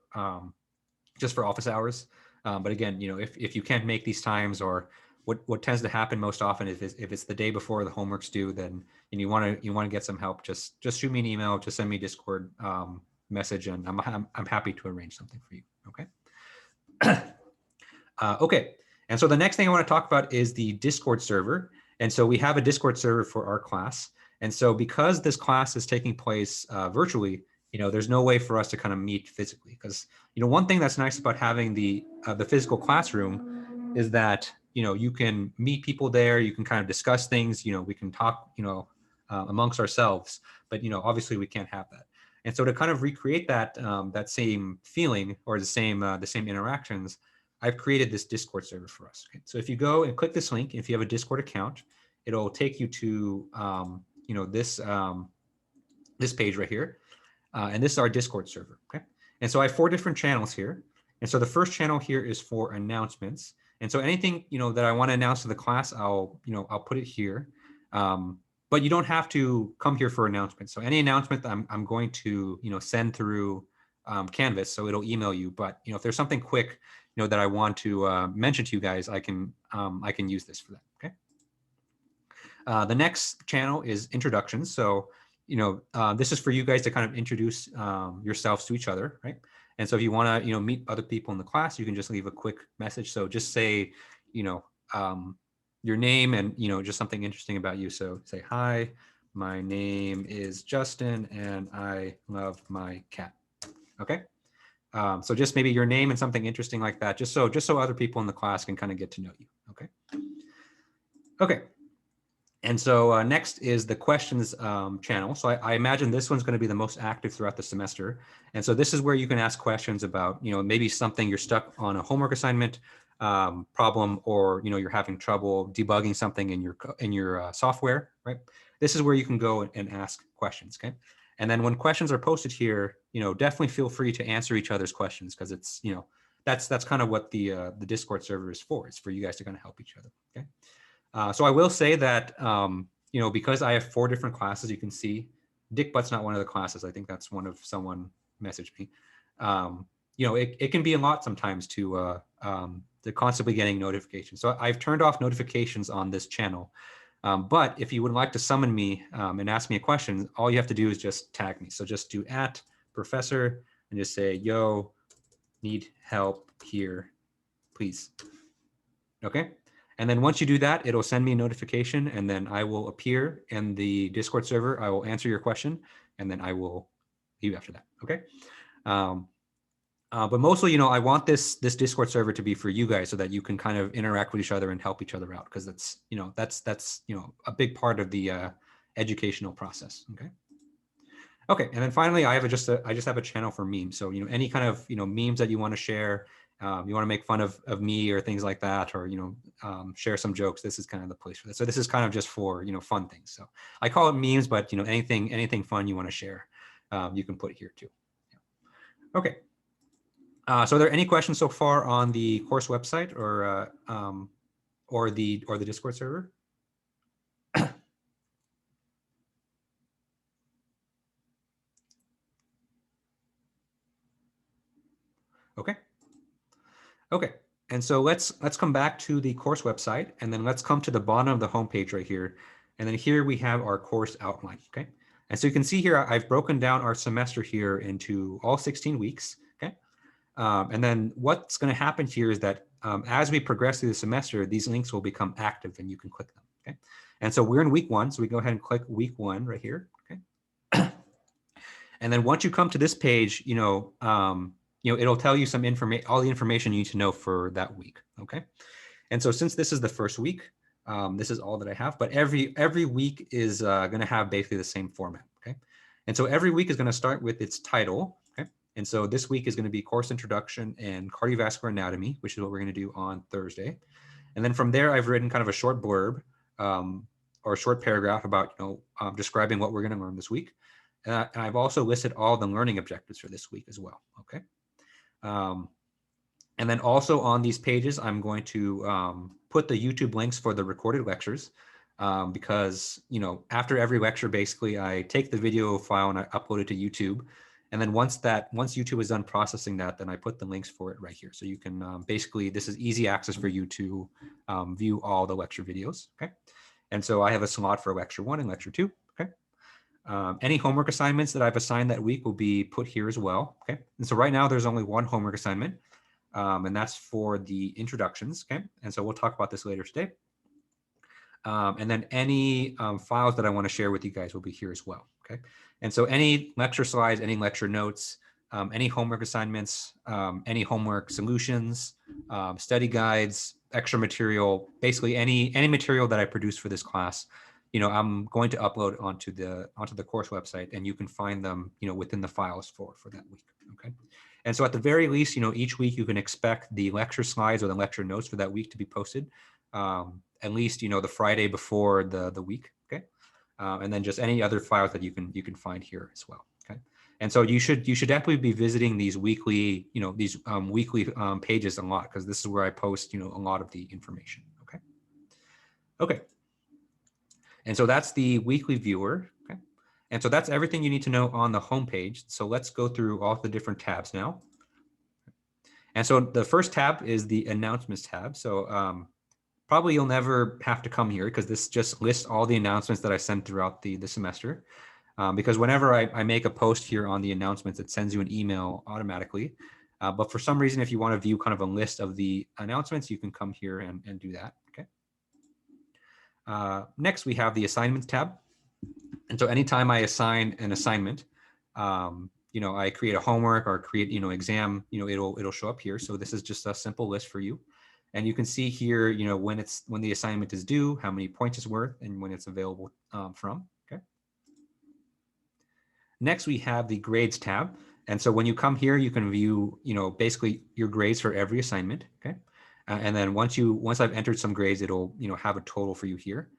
just for office hours. But again, if you can't make these times, or what tends to happen most often is if it's the day before the homework's due, then and you want to get some help, just shoot me an email, just send me a Discord message, and I'm happy to arrange something for you. Okay. Okay. And so the next thing I want to talk about is the Discord server. And so we have a Discord server for our class. And so because this class is taking place virtually, there's no way for us to kind of meet physically. Because one thing that's nice about having the physical classroom is that you can meet people there. You can kind of discuss things. We can talk amongst ourselves. But obviously we can't have that. And so to kind of recreate that that same feeling, or the same interactions, I've created this Discord server for us. Okay? So if you go and click this link, if you have a Discord account, it'll take you to this page right here, and this is our Discord server. Okay, and so I have 4 different channels here, and so the first channel here is for announcements, and so anything that I want to announce to the class, I'll put it here, but you don't have to come here for announcements. So any announcement that I'm going to send through Canvas, so it'll email you. But if there's something quick that I want to mention to you guys, I can use this for that. Okay. The next channel is introductions. So this is for you guys to kind of introduce yourselves to each other, right? And so if you want to meet other people in the class, you can just leave a quick message. So just say your name and just something interesting about you. So say, hi, my name is Justin and I love my cat. Okay. So just maybe your name and something interesting like that, just so other people in the class can kind of get to know you. Okay. Okay. And so next is the questions channel. So I imagine this one's going to be the most active throughout the semester. And so this is where you can ask questions about, maybe something you're stuck on a homework assignment problem, or you're having trouble debugging something in your software, right? This is where you can go and ask questions. Okay. And then when questions are posted here, definitely feel free to answer each other's questions, because it's, that's kind of what the Discord server is for. It's for you guys to kind of help each other. Okay. So I will say that, because I have 4 different classes, you can see Dick Butt's not one of the classes. I think that's one of someone messaged me. It can be a lot sometimes to constantly getting notifications. So I've turned off notifications on this channel. But if you would like to summon me and ask me a question, all you have to do is just tag me. So just do @professor and just say, yo, need help here, please. Okay. And then once you do that, it'll send me a notification, and then I will appear in the Discord server. I will answer your question, and then I will leave after that. Okay. But mostly, I want this Discord server to be for you guys, so that you can kind of interact with each other and help each other out, because that's a big part of the educational process. Okay. Okay, and then finally, I just have a channel for memes. So any kind of memes that you want to share, you want to make fun of me or things like that, or share some jokes. This is kind of the place for that. So this is kind of just for fun things. So I call it memes, but anything fun you want to share, you can put it here too. Okay. So are there any questions so far on the course website or the Discord server? Okay. Okay. And so let's come back to the course website, and then let's come to the bottom of the homepage right here. And then here we have our course outline. Okay. And so you can see here, I've broken down our semester here into all 16 weeks. Okay. And then what's going to happen here is that as we progress through the semester, these links will become active and you can click them. Okay. And so we're in week 1. So we go ahead and click week 1 right here. Okay. And then once you come to this page, it'll tell you some information, all the information you need to know for that week. Okay. And so since this is the first week, this is all that I have, but every week is going to have basically the same format. Okay. And so every week is going to start with its title. Okay. And so this week is going to be course introduction and cardiovascular anatomy, which is what we're going to do on Thursday. And then from there, I've written kind of a short blurb or a short paragraph about, describing what we're going to learn this week. And I've also listed all the learning objectives for this week as well. Okay. And then also on these pages, I'm going to put the YouTube links for the recorded lectures because, you know, after every lecture, basically, I take the video file and I upload it to YouTube. And then once YouTube is done processing that, then I put the links for it right here. So you can basically, this is easy access for you to view all the lecture videos. Okay. And so I have a slot for lecture 1 and lecture 2. Okay. Any homework assignments that I've assigned that week will be put here as well. Okay. And so right now there's only one homework assignment. And that's for the introductions, okay? And so we'll talk about this later today. And then any files that I want to share with you guys will be here as well, okay? And so any lecture slides, any lecture notes, any homework assignments, any homework solutions, study guides, extra material, basically any material that I produce for this class, you know, I'm going to upload onto the course website, and you can find them, you know, within the files for that week, okay? And so at the very least, you know, each week you can expect the lecture slides or the lecture notes for that week to be posted at least, you know, the Friday before the week, okay? And then just any other files that you can find here as well, okay? And so you should definitely be visiting these weekly, you know, these weekly pages a lot, because this is where I post, you know, a lot of the information, okay? Okay. And so that's the weekly viewer, okay? And so that's everything you need to know on the home page. So let's go through all the different tabs now. And so the first tab is the announcements tab. So probably you'll never have to come here because this just lists all the announcements that I send throughout the semester. Because whenever I make a post here on the announcements, it sends you an email automatically. But for some reason, if you want to view kind of a list of the announcements, you can come here and do that, okay? Next, we have the assignments tab. And so anytime I assign an assignment, you know, I create a homework or create, you know, exam, you know, it'll show up here. So this is just a simple list for you. And you can see here, you know, when the assignment is due, how many points it's worth, and when it's available from, okay? Next, we have the grades tab. And so when you come here, you can view, you know, basically your grades for every assignment, okay? And then once I've entered some grades, it'll, you know, have a total for you here.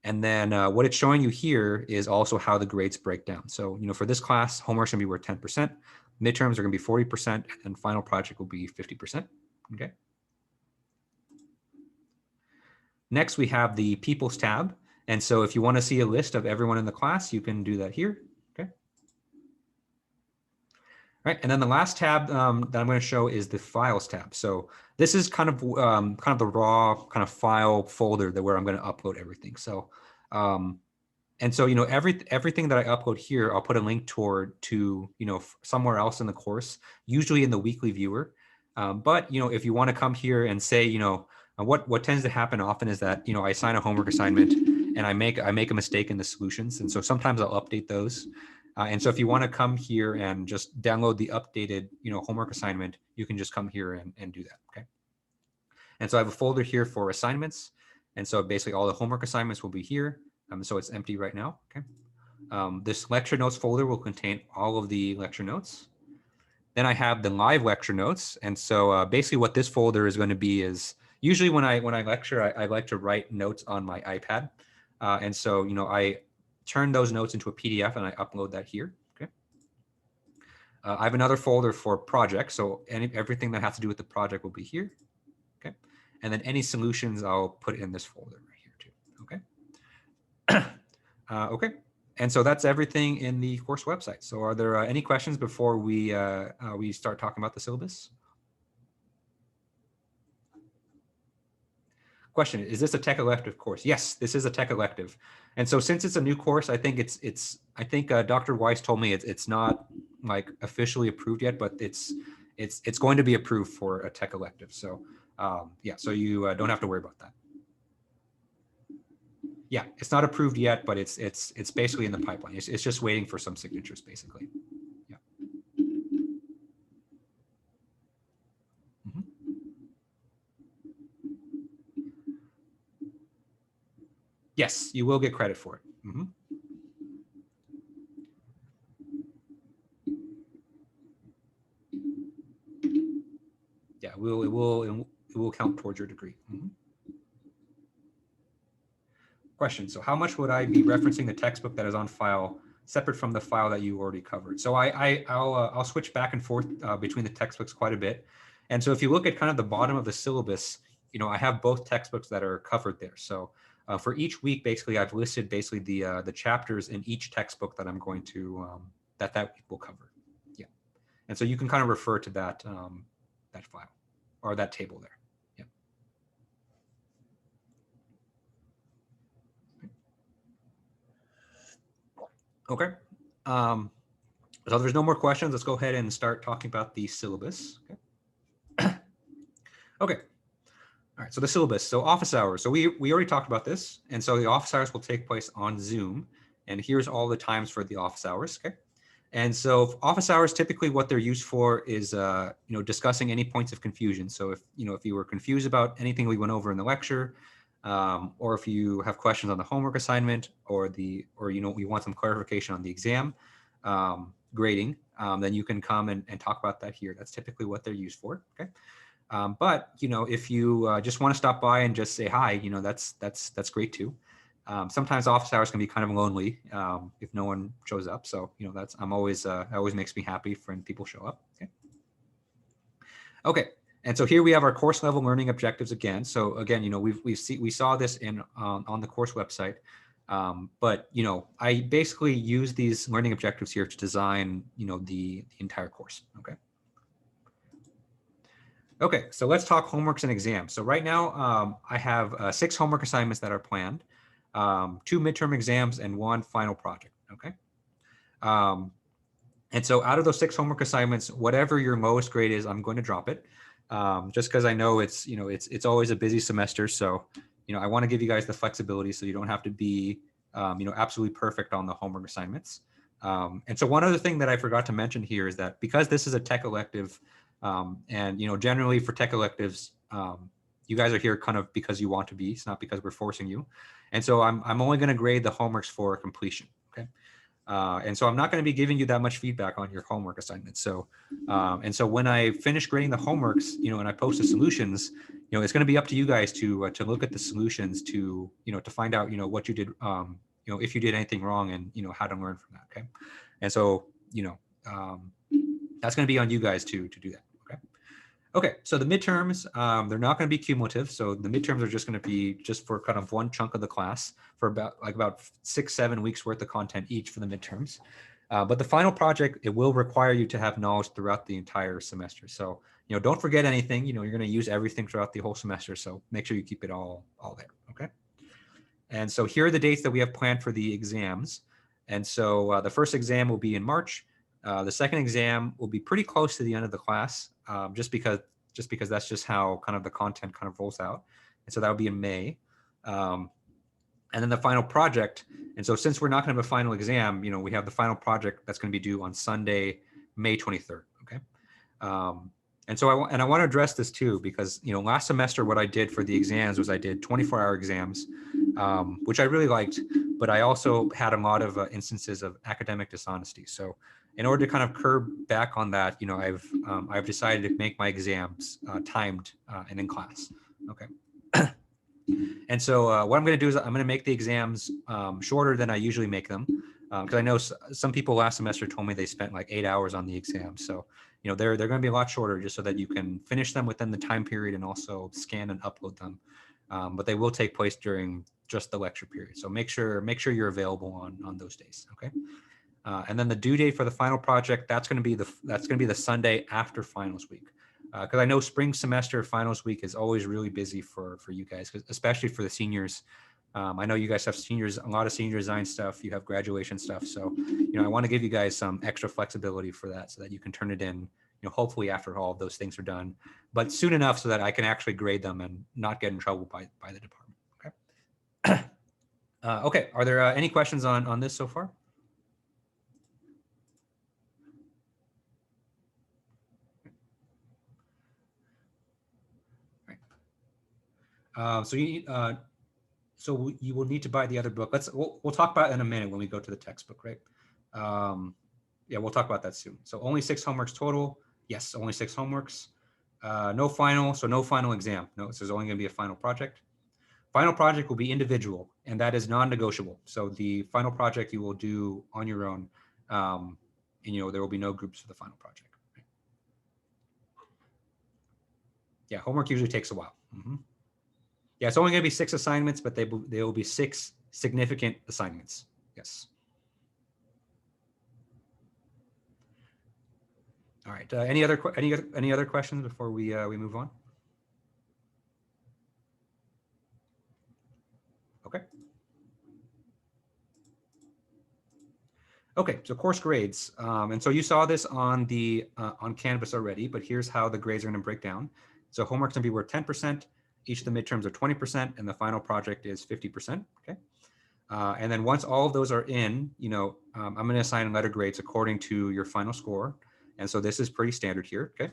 And then what it's showing you here is also how the grades break down. So, you know, for this class, homework's gonna be worth 10%, midterms are gonna be 40%, and final project will be 50%, okay? Next, we have the People's tab. And so if you want to see a list of everyone in the class, you can do that here, okay? All right, and then the last tab that I'm going to show is the Files tab. So this is kind of the raw kind of file folder where I'm going to upload everything. So, and so, you know, everything that I upload here, I'll put a link to, you know, somewhere else in the course, usually in the weekly viewer. But, you know, if you want to come here and say, you know, what tends to happen often is that, you know, I assign a homework assignment and I make a mistake in the solutions. And so sometimes I'll update those. And so if you want to come here and just download the updated, you know, homework assignment, you can just come here and do that, okay? And so I have a folder here for assignments. And so basically all the homework assignments will be here. So it's empty right now, okay? This lecture notes folder will contain all of the lecture notes. Then I have the live lecture notes. And so basically what this folder is going to be is, usually when I lecture, I like to write notes on my iPad. And so, you know, I turn those notes into a PDF and I upload that here, okay? I have another folder for projects. So everything that has to do with the project will be here, okay? And then any solutions I'll put in this folder right here too, okay? Okay. And so that's everything in the course website. So are there any questions before we start talking about the syllabus? Question, is this a tech elective course? Yes, this is a tech elective. And so since it's a new course, I think I think Dr. Weiss told me it's not like officially approved yet, but it's going to be approved for a tech elective. So yeah, so you don't have to worry about that. Yeah, it's not approved yet, but it's basically in the pipeline. It's just waiting for some signatures, basically. Yeah. Mm-hmm. Yes, you will get credit for it. Mm-hmm. Yeah, it will count towards your degree. Mm-hmm. Question, so how much would I be referencing the textbook that is on file separate from the file that you already covered? So I'll switch back and forth between the textbooks quite a bit. And so if you look at kind of the bottom of the syllabus, I have both textbooks that are covered there. So for each week, basically, I've listed basically the chapters in each textbook that I'm going to, that week will cover. Yeah. And so you can kind of refer to that, that file or that table there. Yeah. Okay. So there's no more questions. Let's go ahead and start talking about the syllabus. Okay. Okay. All right, so the syllabus, so office hours. So we already talked about this. And so the office hours will take place on Zoom. And here's all the times for the office hours, okay? And so office hours, typically what they're used for is, discussing any points of confusion. So if you were confused about anything we went over in the lecture, or if you have questions on the homework assignment or you want some clarification on the exam grading, then you can come and talk about that here. That's typically what they're used for, okay? But if you just want to stop by and just say hi, that's great too. Sometimes office hours can be kind of lonely if no one shows up. So that always makes me happy when people show up. Okay. Okay. And so here we have our course level learning objectives again. So again, we saw this on the course website. But I basically use these learning objectives here to design the entire course. Okay. Okay, so let's talk homeworks and exams. So right now, I have 6 homework assignments that are planned, 2 midterm exams, and 1 final project, okay? And so out of those 6 homework assignments, whatever your lowest grade is, I'm going to drop it, just because I know it's always a busy semester. So, I want to give you guys the flexibility so you don't have to be, absolutely perfect on the homework assignments. And so one other thing that I forgot to mention here is that because this is a tech elective, and generally for tech electives, you guys are here kind of because you want to be. It's not because we're forcing you. And so I'm only going to grade the homeworks for completion. Okay. And so I'm not going to be giving you that much feedback on your homework assignments. So, and so when I finish grading the homeworks, and I post the solutions, it's going to be up to you guys to look at the solutions to find out, what you did, if you did anything wrong and, how to learn from that. Okay. And so, that's going to be on you guys to do that. Okay, so the midterms, they're not going to be cumulative. So the midterms are just going to be just for kind of one chunk of the class for about 6-7 weeks worth of content each for the midterms. But the final project, it will require you to have knowledge throughout the entire semester. So, don't forget anything. You're going to use everything throughout the whole semester. So make sure you keep it all there. Okay. And so here are the dates that we have planned for the exams. And so the first exam will be in March. The second exam will be pretty close to the end of the class, just because that's just how kind of the content kind of rolls out. And so that would be in May. And then the final project. And so since we're not going to have a final exam, we have the final project that's going to be due on Sunday, May 23rd. Okay. And so I want to address this too, because, last semester, what I did for the exams was I did 24-hour exams, which I really liked, but I also had a lot of instances of academic dishonesty. So in order to kind of curb back on that, I've decided to make my exams timed and in class. Okay. And so what I'm going to do is I'm going to make the exams shorter than I usually make them, because I know some people last semester told me they spent like 8 hours on the exam. So, they're going to be a lot shorter just so that you can finish them within the time period and also scan and upload them. But they will take place during just the lecture period. So make sure you're available on those days. Okay. And then the due date for the final project, that's going to be the Sunday after finals week. Because I know spring semester finals week is always really busy for you guys, especially for the seniors. I know you guys have a lot of senior design stuff. You have graduation stuff. So, I want to give you guys some extra flexibility for that so that you can turn it in, hopefully after all of those things are done, but soon enough so that I can actually grade them and not get in trouble by the department. Okay. Okay. Are there any questions on this so far? So you will need to buy the other book. We'll talk about it in a minute when we go to the textbook, right? Yeah, we'll talk about that soon. So only 6 homeworks total. Yes, only 6 homeworks. No final, so no final exam. No, so there's only going to be a final project. Final project will be individual, and that is non-negotiable. So the final project you will do on your own, and there will be no groups for the final project. Yeah, homework usually takes a while. Yeah, it's only going to be 6 assignments, but they will be 6 significant assignments. Yes. All right. Any other questions before we move on? Okay. Okay, so course grades, and so you saw this on the on Canvas already, but here's how the grades are going to break down. So homework's going to be worth 10%. Each of the midterms are 20%, and the final project is 50%. Okay, and then once all of those are in, I'm going to assign letter grades according to your final score, and so this is pretty standard here. Okay,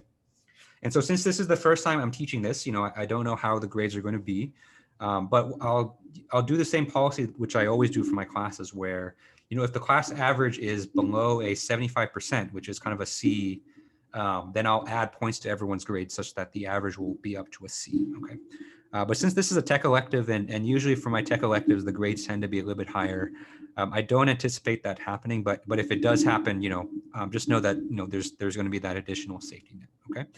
and so since this is the first time I'm teaching this, I don't know how the grades are going to be, but I'll do the same policy which I always do for my classes, where if the class average is below a 75%, which is kind of a C, then I'll add points to everyone's grade such that the average will be up to a C. Okay, but since this is a tech elective, and usually for my tech electives the grades tend to be a little bit higher, I don't anticipate that happening. But if it does happen, just know that there's going to be that additional safety net. Okay.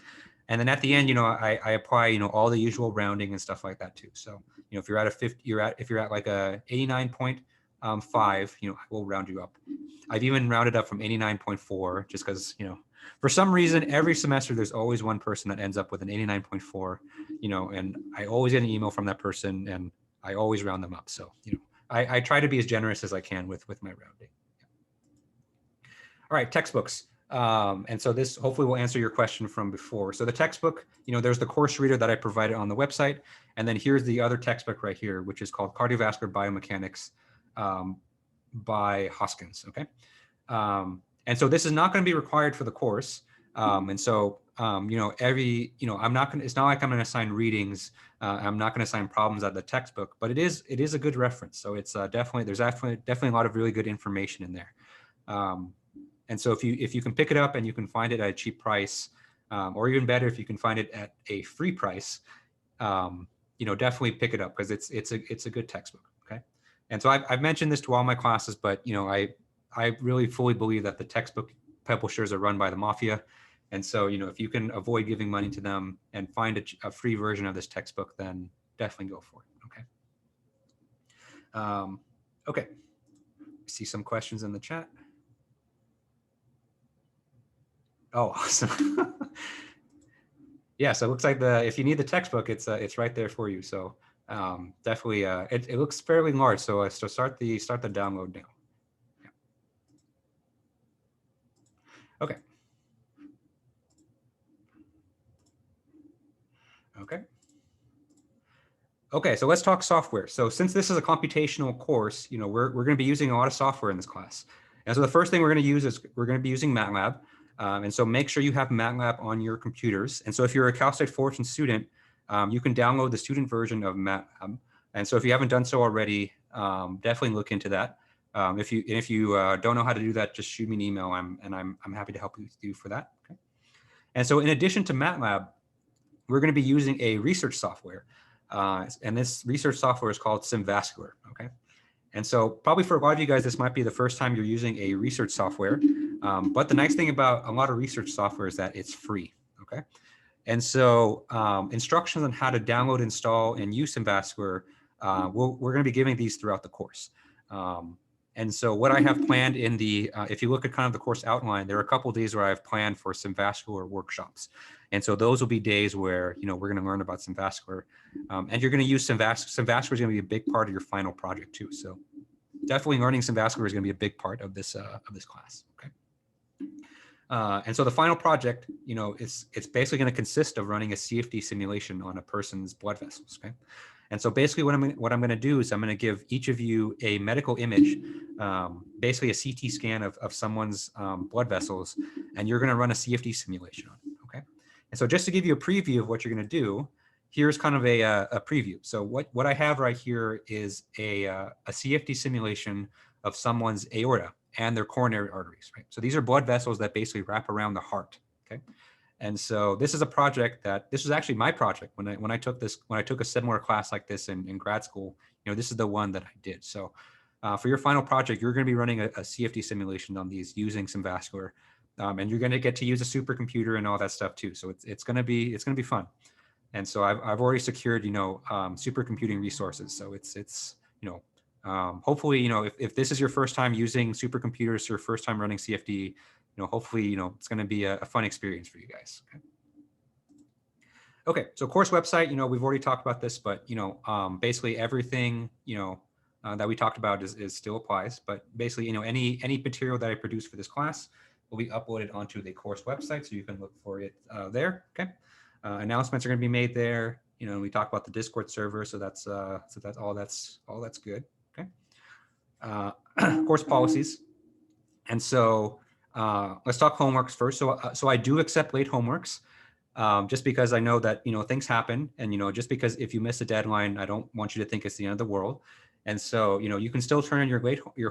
And then at the end, I apply, all the usual rounding and stuff like that too. So, if you're at a 50, if you're at like a 89.5, I will round you up. I've even rounded up from 89.4 just because, for some reason, every semester, there's always one person that ends up with an 89.4, and I always get an email from that person and I always round them up. So, I try to be as generous as I can with my rounding. All right, textbooks. And so this hopefully will answer your question from before. So the textbook, there's the course reader that I provided on the website. And then here's the other textbook right here, which is called Cardiovascular Biomechanics by Hoskins. Okay. And so this is not going to be required for the course. And so, I'm not going to, it's not like I'm going to assign readings. I'm not going to assign problems out of the textbook, but it is a good reference. So it's there's definitely a lot of really good information in there. And so if you can pick it up and you can find it at a cheap price, or even better, if you can find it at a free price, definitely pick it up because it's a good textbook. Okay. And so I've mentioned this to all my classes, but I really fully believe that the textbook publishers are run by the mafia. And so, if you can avoid giving money to them and find a free version of this textbook, then definitely go for it. Okay. Okay. I see some questions in the chat. Oh, awesome. Yeah, so it looks like if you need the textbook, it's right there for you. So definitely, it looks fairly large. So start the download now. Yeah. Okay. Okay. Okay, so let's talk software. So since this is a computational course, we're going to be using a lot of software in this class. And so the first thing we're going to use is we're going to be using MATLAB. And so make sure you have MATLAB on your computers. And so if you're a Cal State Fullerton student, you can download the student version of MATLAB. And so if you haven't done so already, definitely look into that. If you don't know how to do that, just shoot me an email. I'm happy to help you for that. Okay. And so in addition to MATLAB, we're going to be using a research software. And this research software is called SimVascular. Okay. And so probably for a lot of you guys, this might be the first time you're using a research software. But the nice thing about a lot of research software is that it's free. Okay. And so instructions on how to download, install, and use SimVascular, we're going to be giving these throughout the course. And so what I have planned in if you look at kind of the course outline, there are a couple of days where I've planned for SimVascular workshops. And so those will be days where, we're going to learn about SimVascular, and you're going to use SimVascular. SimVascular is going to be a big part of your final project too. So definitely learning SimVascular is going to be a big part of this class. Okay. And so the final project, it's basically going to consist of running a CFD simulation on a person's blood vessels. Okay. And so basically what I'm going to do is I'm going to give each of you a medical image, basically a CT scan of someone's blood vessels, and you're going to run a CFD simulation on it. Okay. And so just to give you a preview of what you're going to do, here's kind of a preview. So what I have right here is a CFD simulation of someone's aorta and their coronary arteries, right? So these are blood vessels that basically wrap around the heart, okay? And so this is a project this was actually my project when I took a similar class like this in grad school. This is the one that I did. So for your final project, you're going to be running a CFD simulation on these using SimVascular, and you're going to get to use a supercomputer and all that stuff too. So it's going to be fun. And so I've already secured, supercomputing resources. So it's hopefully, if this is your first time using supercomputers, your first time running CFD, hopefully, it's going to be a fun experience for you guys. Okay, so course website, we've already talked about this, but, basically everything, that we talked about is still applies, but basically, any material that I produce for this class will be uploaded onto the course website, so you can look for it there. Okay, announcements are going to be made there. We talked about the Discord server, so that's all that's good. Okay, course policies, and so let's talk homeworks first. So I do accept late homeworks. Just because I know that, things happen, and, just because if you miss a deadline, I don't want you to think it's the end of the world. And so, you can still turn in your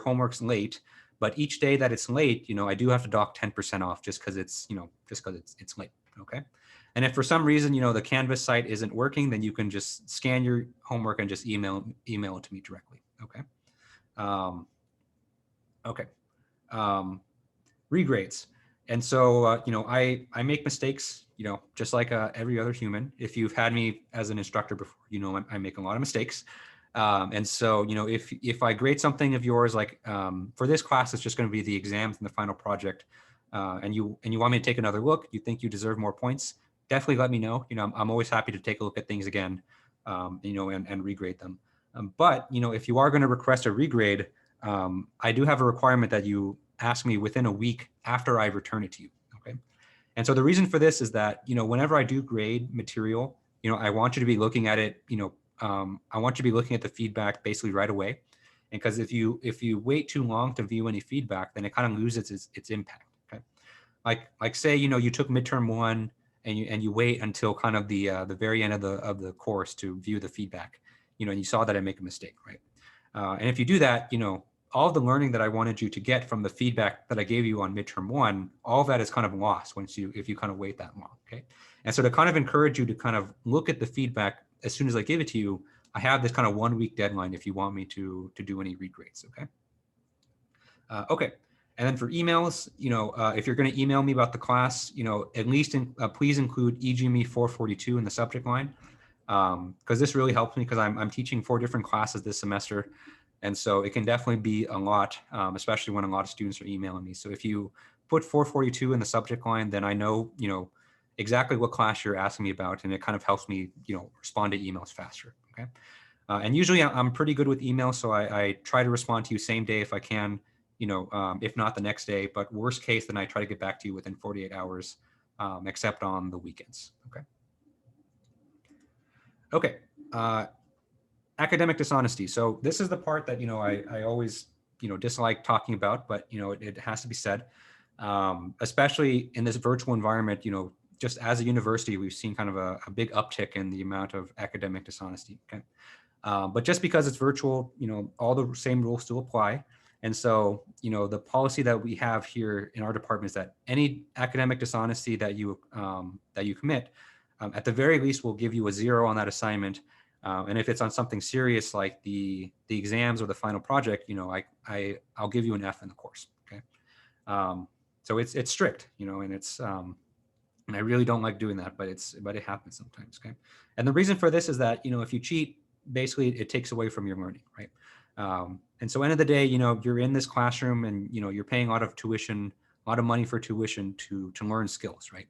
homeworks late, but each day that it's late, I do have to dock 10% off just because it's late. Okay. And if for some reason, the Canvas site isn't working, then you can just scan your homework and just email it to me directly. Okay. Okay. Regrades. And so, I make mistakes, just like every other human. If you've had me as an instructor before, I make a lot of mistakes. And so, if I grade something of yours, like for this class, it's just going to be the exams and the final project, and you want me to take another look, you think you deserve more points, definitely let me know. I'm always happy to take a look at things again, and regrade them. But, if you are going to request a regrade, I do have a requirement that you ask me within a week after I return it to you. Okay. And so the reason for this is that, whenever I do grade material, I want you to be looking at it, I want you to be looking at the feedback basically right away. And because if you wait too long to view any feedback, then it kind of loses its impact. Okay. Like say, you took midterm 1 and you wait until kind of the very end of the course to view the feedback, and you saw that I make a mistake, right? And if you do that, all of the learning that I wanted you to get from the feedback that I gave you on midterm 1, all of that is kind of lost if you kind of wait that long. Okay. And so to kind of encourage you to kind of look at the feedback as soon as I give it to you, I have this kind of 1 week deadline if you want me to do any regrades. Okay. Okay. And then for emails, if you're going to email me about the class, at least please include EGME 442 in the subject line. Because this really helps me because I'm teaching 4 different classes this semester. And so it can definitely be a lot, especially when a lot of students are emailing me. So if you put 442 in the subject line, then I know, exactly what class you're asking me about, and it kind of helps me, respond to emails faster. Okay. And usually I'm pretty good with emails, so I try to respond to you same day if I can, if not the next day, but worst case, then I try to get back to you within 48 hours, except on the weekends. Okay. Okay. Academic dishonesty. So this is the part that, I always, dislike talking about, but, it has to be said, especially in this virtual environment, just as a university, we've seen kind of a big uptick in the amount of academic dishonesty. Okay. But just because it's virtual, all the same rules still apply. And so, the policy that we have here in our department is that any academic dishonesty that you commit, at the very least, will give you a 0 on that assignment. And if it's on something serious like the exams or the final project, I'll give you an F in the course. Okay. So it's strict, and it's and I really don't like doing that, but it happens sometimes. Okay. And the reason for this is that, if you cheat, basically it takes away from your learning, right? And so end of the day, you're in this classroom and, you're paying a lot of money for tuition to learn skills, right?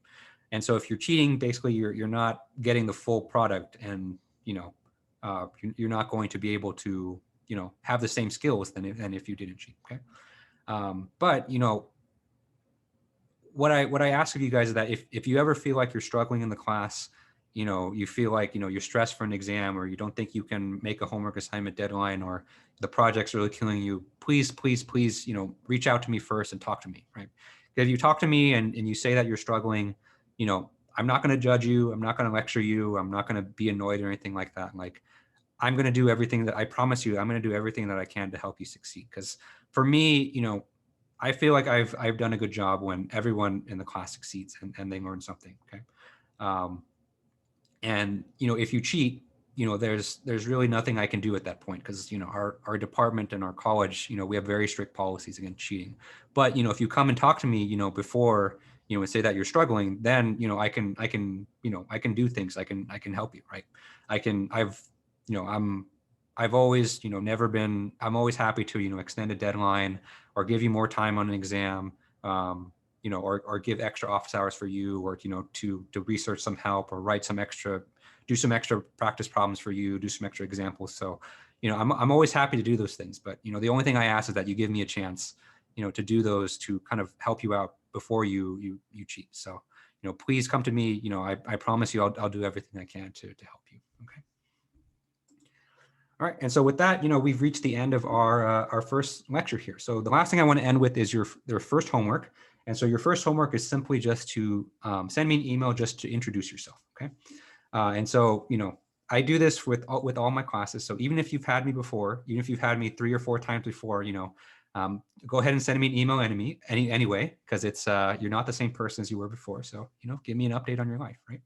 And so if you're cheating, basically you're not getting the full product, and, you're not going to be able to, have the same skills than if you didn't cheat. Okay. But, what I ask of you guys is that if you ever feel like you're struggling in the class, you feel like, you're stressed for an exam, or you don't think you can make a homework assignment deadline, or the project's really killing you, please, reach out to me first and talk to me, right? If you talk to me and you say that you're struggling, I'm not going to judge you. I'm not going to lecture you. I'm not going to be annoyed or anything like that. Like, I'm going to do everything that I promise you. I'm going to do everything that I can to help you succeed. Because for me, I feel like I've done a good job when everyone in the class succeeds and they learn something. Okay. And, if you cheat, there's really nothing I can do at that point, because, our department and our college, we have very strict policies against cheating. But, if you come and talk to me, before, and say that you're struggling, then, I can do things. I can help you, right? I've always, never been, I'm always happy to, extend a deadline or give you more time on an exam, or give extra office hours for you, or, to research some help, or do some extra practice problems for you, do some extra examples. So, I'm always happy to do those things, but, the only thing I ask is that you give me a chance, to do those, to kind of help you out before you cheat. So, please come to me. I promise you, I'll do everything I can to help you. Okay. All right. And so with that, we've reached the end of our first lecture here. So the last thing I want to end with is your first homework. And so your first homework is simply just to send me an email just to introduce yourself. Okay. And so, I do this with all my classes. So even if you've had me before, even if you've had me 3 or 4 times before, go ahead and send me an email anyway, because it's you're not the same person as you were before. So, give me an update on your life, right?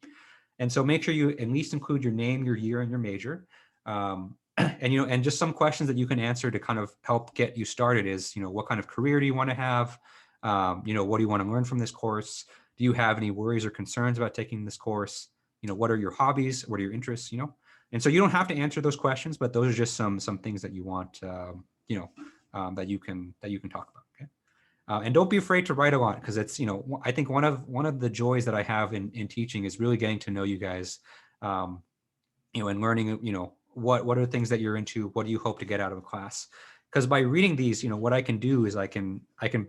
And so make sure you at least include your name, your year, and your major. And just some questions that you can answer to kind of help get you started is, what kind of career do you want to have? What do you want to learn from this course? Do you have any worries or concerns about taking this course? What are your hobbies? What are your interests? And so you don't have to answer those questions, but those are just some things that you want, that you can talk about. Okay. And don't be afraid to write a lot, because it's, I think one of the joys that I have in teaching is really getting to know you guys, and learning, what are the things that you're into? What do you hope to get out of a class? Because by reading these, what I can do is I can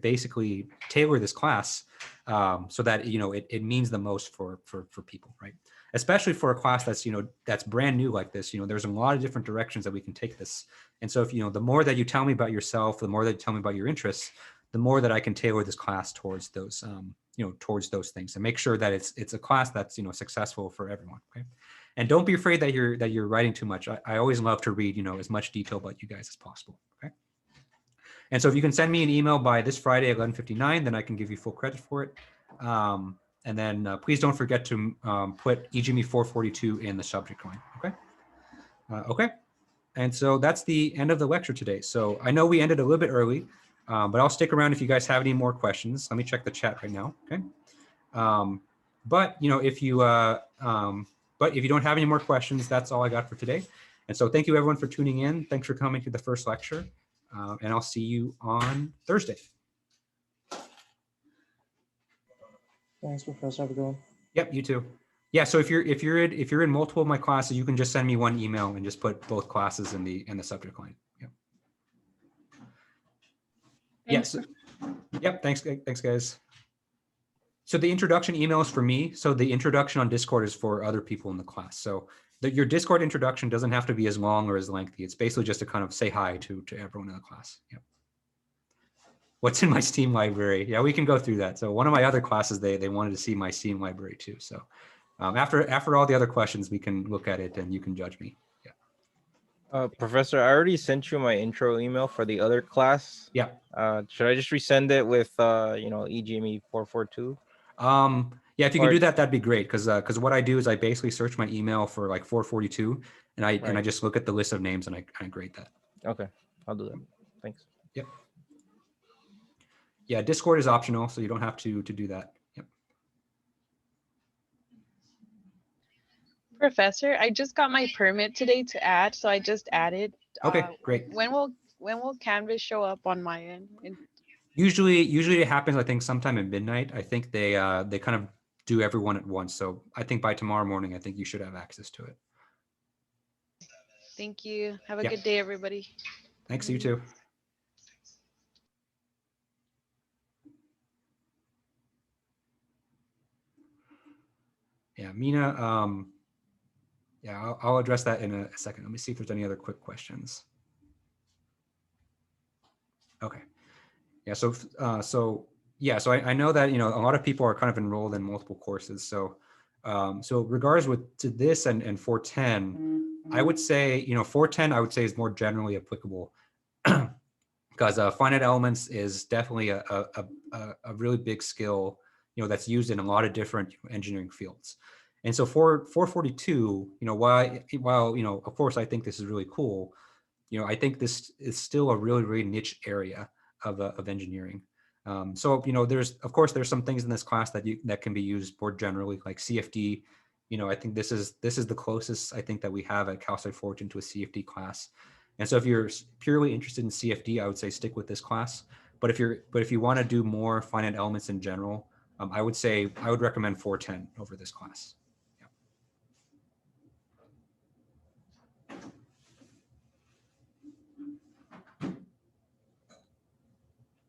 basically tailor this class so that, it means the most for people, right? Especially for a class that's, that's brand new like this, there's a lot of different directions that we can take this. And so if, the more that you tell me about yourself, the more that you tell me about your interests, the more that I can tailor this class towards those, towards those things, and make sure that it's a class that's, successful for everyone. Okay. And don't be afraid that you're writing too much. I always love to read, as much detail about you guys as possible. Okay. And so if you can send me an email by this Friday at 11:59, then I can give you full credit for it. And then please don't forget to put EGME 442 in the subject line. Okay. Okay. And so that's the end of the lecture today. So I know we ended a little bit early, but I'll stick around if you guys have any more questions. Let me check the chat right now. Okay. But if you don't have any more questions, that's all I got for today. And so thank you everyone for tuning in. Thanks for coming to the first lecture. And I'll see you on Thursday. Thanks, Professor. Have a good one. Yep, you too. Yeah, so if you're in multiple of my classes, you can just send me one email and just put both classes in the subject line. Yep. Yes. Yep. Thanks, guys. So the introduction email is for me. So the introduction on Discord is for other people in the class. So your Discord introduction doesn't have to be as long or as lengthy. It's basically just to kind of say hi to everyone in the class. Yep. What's in my Steam library? Yeah, we can go through that. So one of my other classes, they wanted to see my Steam library too. So after all the other questions, we can look at it and you can judge me. Yeah. Professor, I already sent you my intro email for the other class. Yeah. Should I just resend it with EGME 442? Yeah, if you can do that, that'd be great. Because what I do is I basically search my email for like 442, and I just look at the list of names and I grade that. Okay, I'll do that. Thanks. Yep. Yeah, Discord is optional, so you don't have to do that. Yep. Professor, I just got my permit today to add, so I just added. Okay, great. When will Canvas show up on my end? Usually it happens, I think, sometime at midnight. I think they kind of do everyone at once. So I think by tomorrow morning, I think you should have access to it. Thank you. Have a good day, everybody. Thanks, you too. Yeah, Mina, yeah, I'll address that in a second. Let me see if there's any other quick questions. Okay. Yeah, so I know that, a lot of people are kind of enrolled in multiple courses. So regards to this and 410, I would say, 410, I would say is more generally applicable because finite elements is definitely a really big skill, that's used in a lot of different engineering fields. And so for 442, while of course, I think this is really cool, I think this is really cool, I think this is still a really, really niche area of engineering. So, you know, of course, there's some things in this class that can be used more generally, like CFD. You know, I think this is the closest I think that we have at Cal State Fullerton to a CFD class. And so if you're purely interested in CFD, I would say stick with this class. But if you want to do more finite elements in general, I would recommend 410 over this class.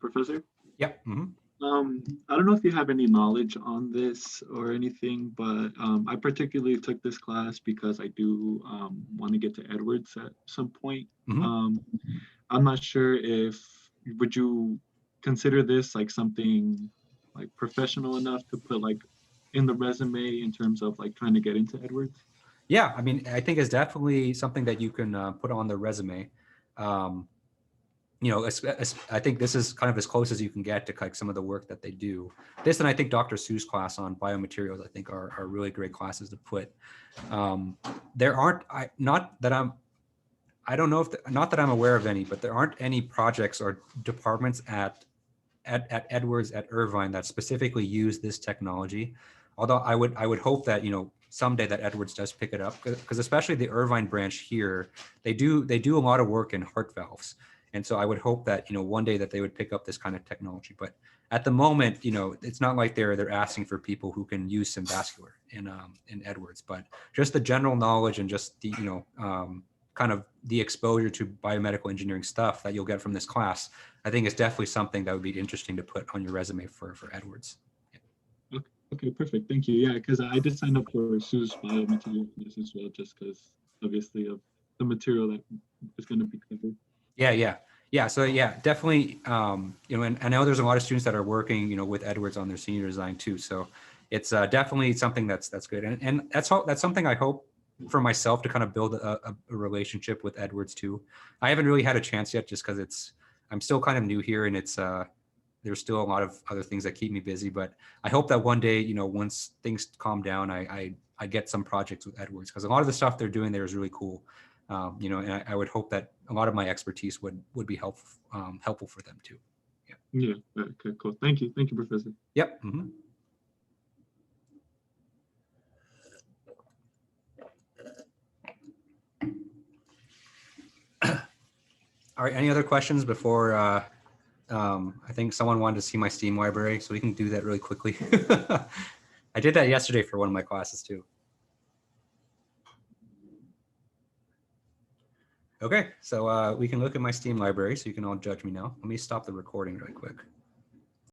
Professor? Yep. Mhm. I don't know if you have any knowledge on this or anything, but I particularly took this class because I do want to get to Edwards at some point. Mhm. I'm not sure would you consider this like something like professional enough to put like in the resume in terms of like trying to get into Edwards? Yeah, I mean, I think it's definitely something that you can put on the resume. You know, I think this is kind of as close as you can get to like some of the work that they do. This and I think Dr. Su's class on biomaterials, I think are really great classes to put. There aren't, not that I'm aware of any, but there aren't any projects or departments at Edwards at Irvine that specifically use this technology. Although I would hope that, you know, someday that Edwards does pick it up, because especially the Irvine branch here, they do a lot of work in heart valves. And so I would hope that, you know, one day that they would pick up this kind of technology. But at the moment, you know, it's not like they're asking for people who can use Simvascular in Edwards, but just the general knowledge and just the, you know, kind of the exposure to biomedical engineering stuff that you'll get from this class, I think is definitely something that would be interesting to put on your resume for Edwards. Okay, perfect. Thank you. Yeah, because I did sign up for Sue's biomaterial class as well, just because obviously of the material that is going to be covered. Yeah. So yeah, definitely. You know, and I know there's a lot of students that are working, you know, with Edwards on their senior design too. So it's definitely something that's good, and that's something I hope for myself to kind of build a relationship with Edwards too. I haven't really had a chance yet, just because I'm still kind of new here, and there's still a lot of other things that keep me busy. But I hope that one day, you know, once things calm down, I get some projects with Edwards, because a lot of the stuff they're doing there is really cool. You know, and I would hope that a lot of my expertise would be helpful for them too. Yeah. Okay. Cool. Thank you. Thank you, Professor. Yep. Mhm. All right. Any other questions before? I think someone wanted to see my Steam library, so we can do that really quickly. I did that yesterday for one of my classes too. Okay, so we can look at my Steam library, so you can all judge me now. Let me stop the recording really quick.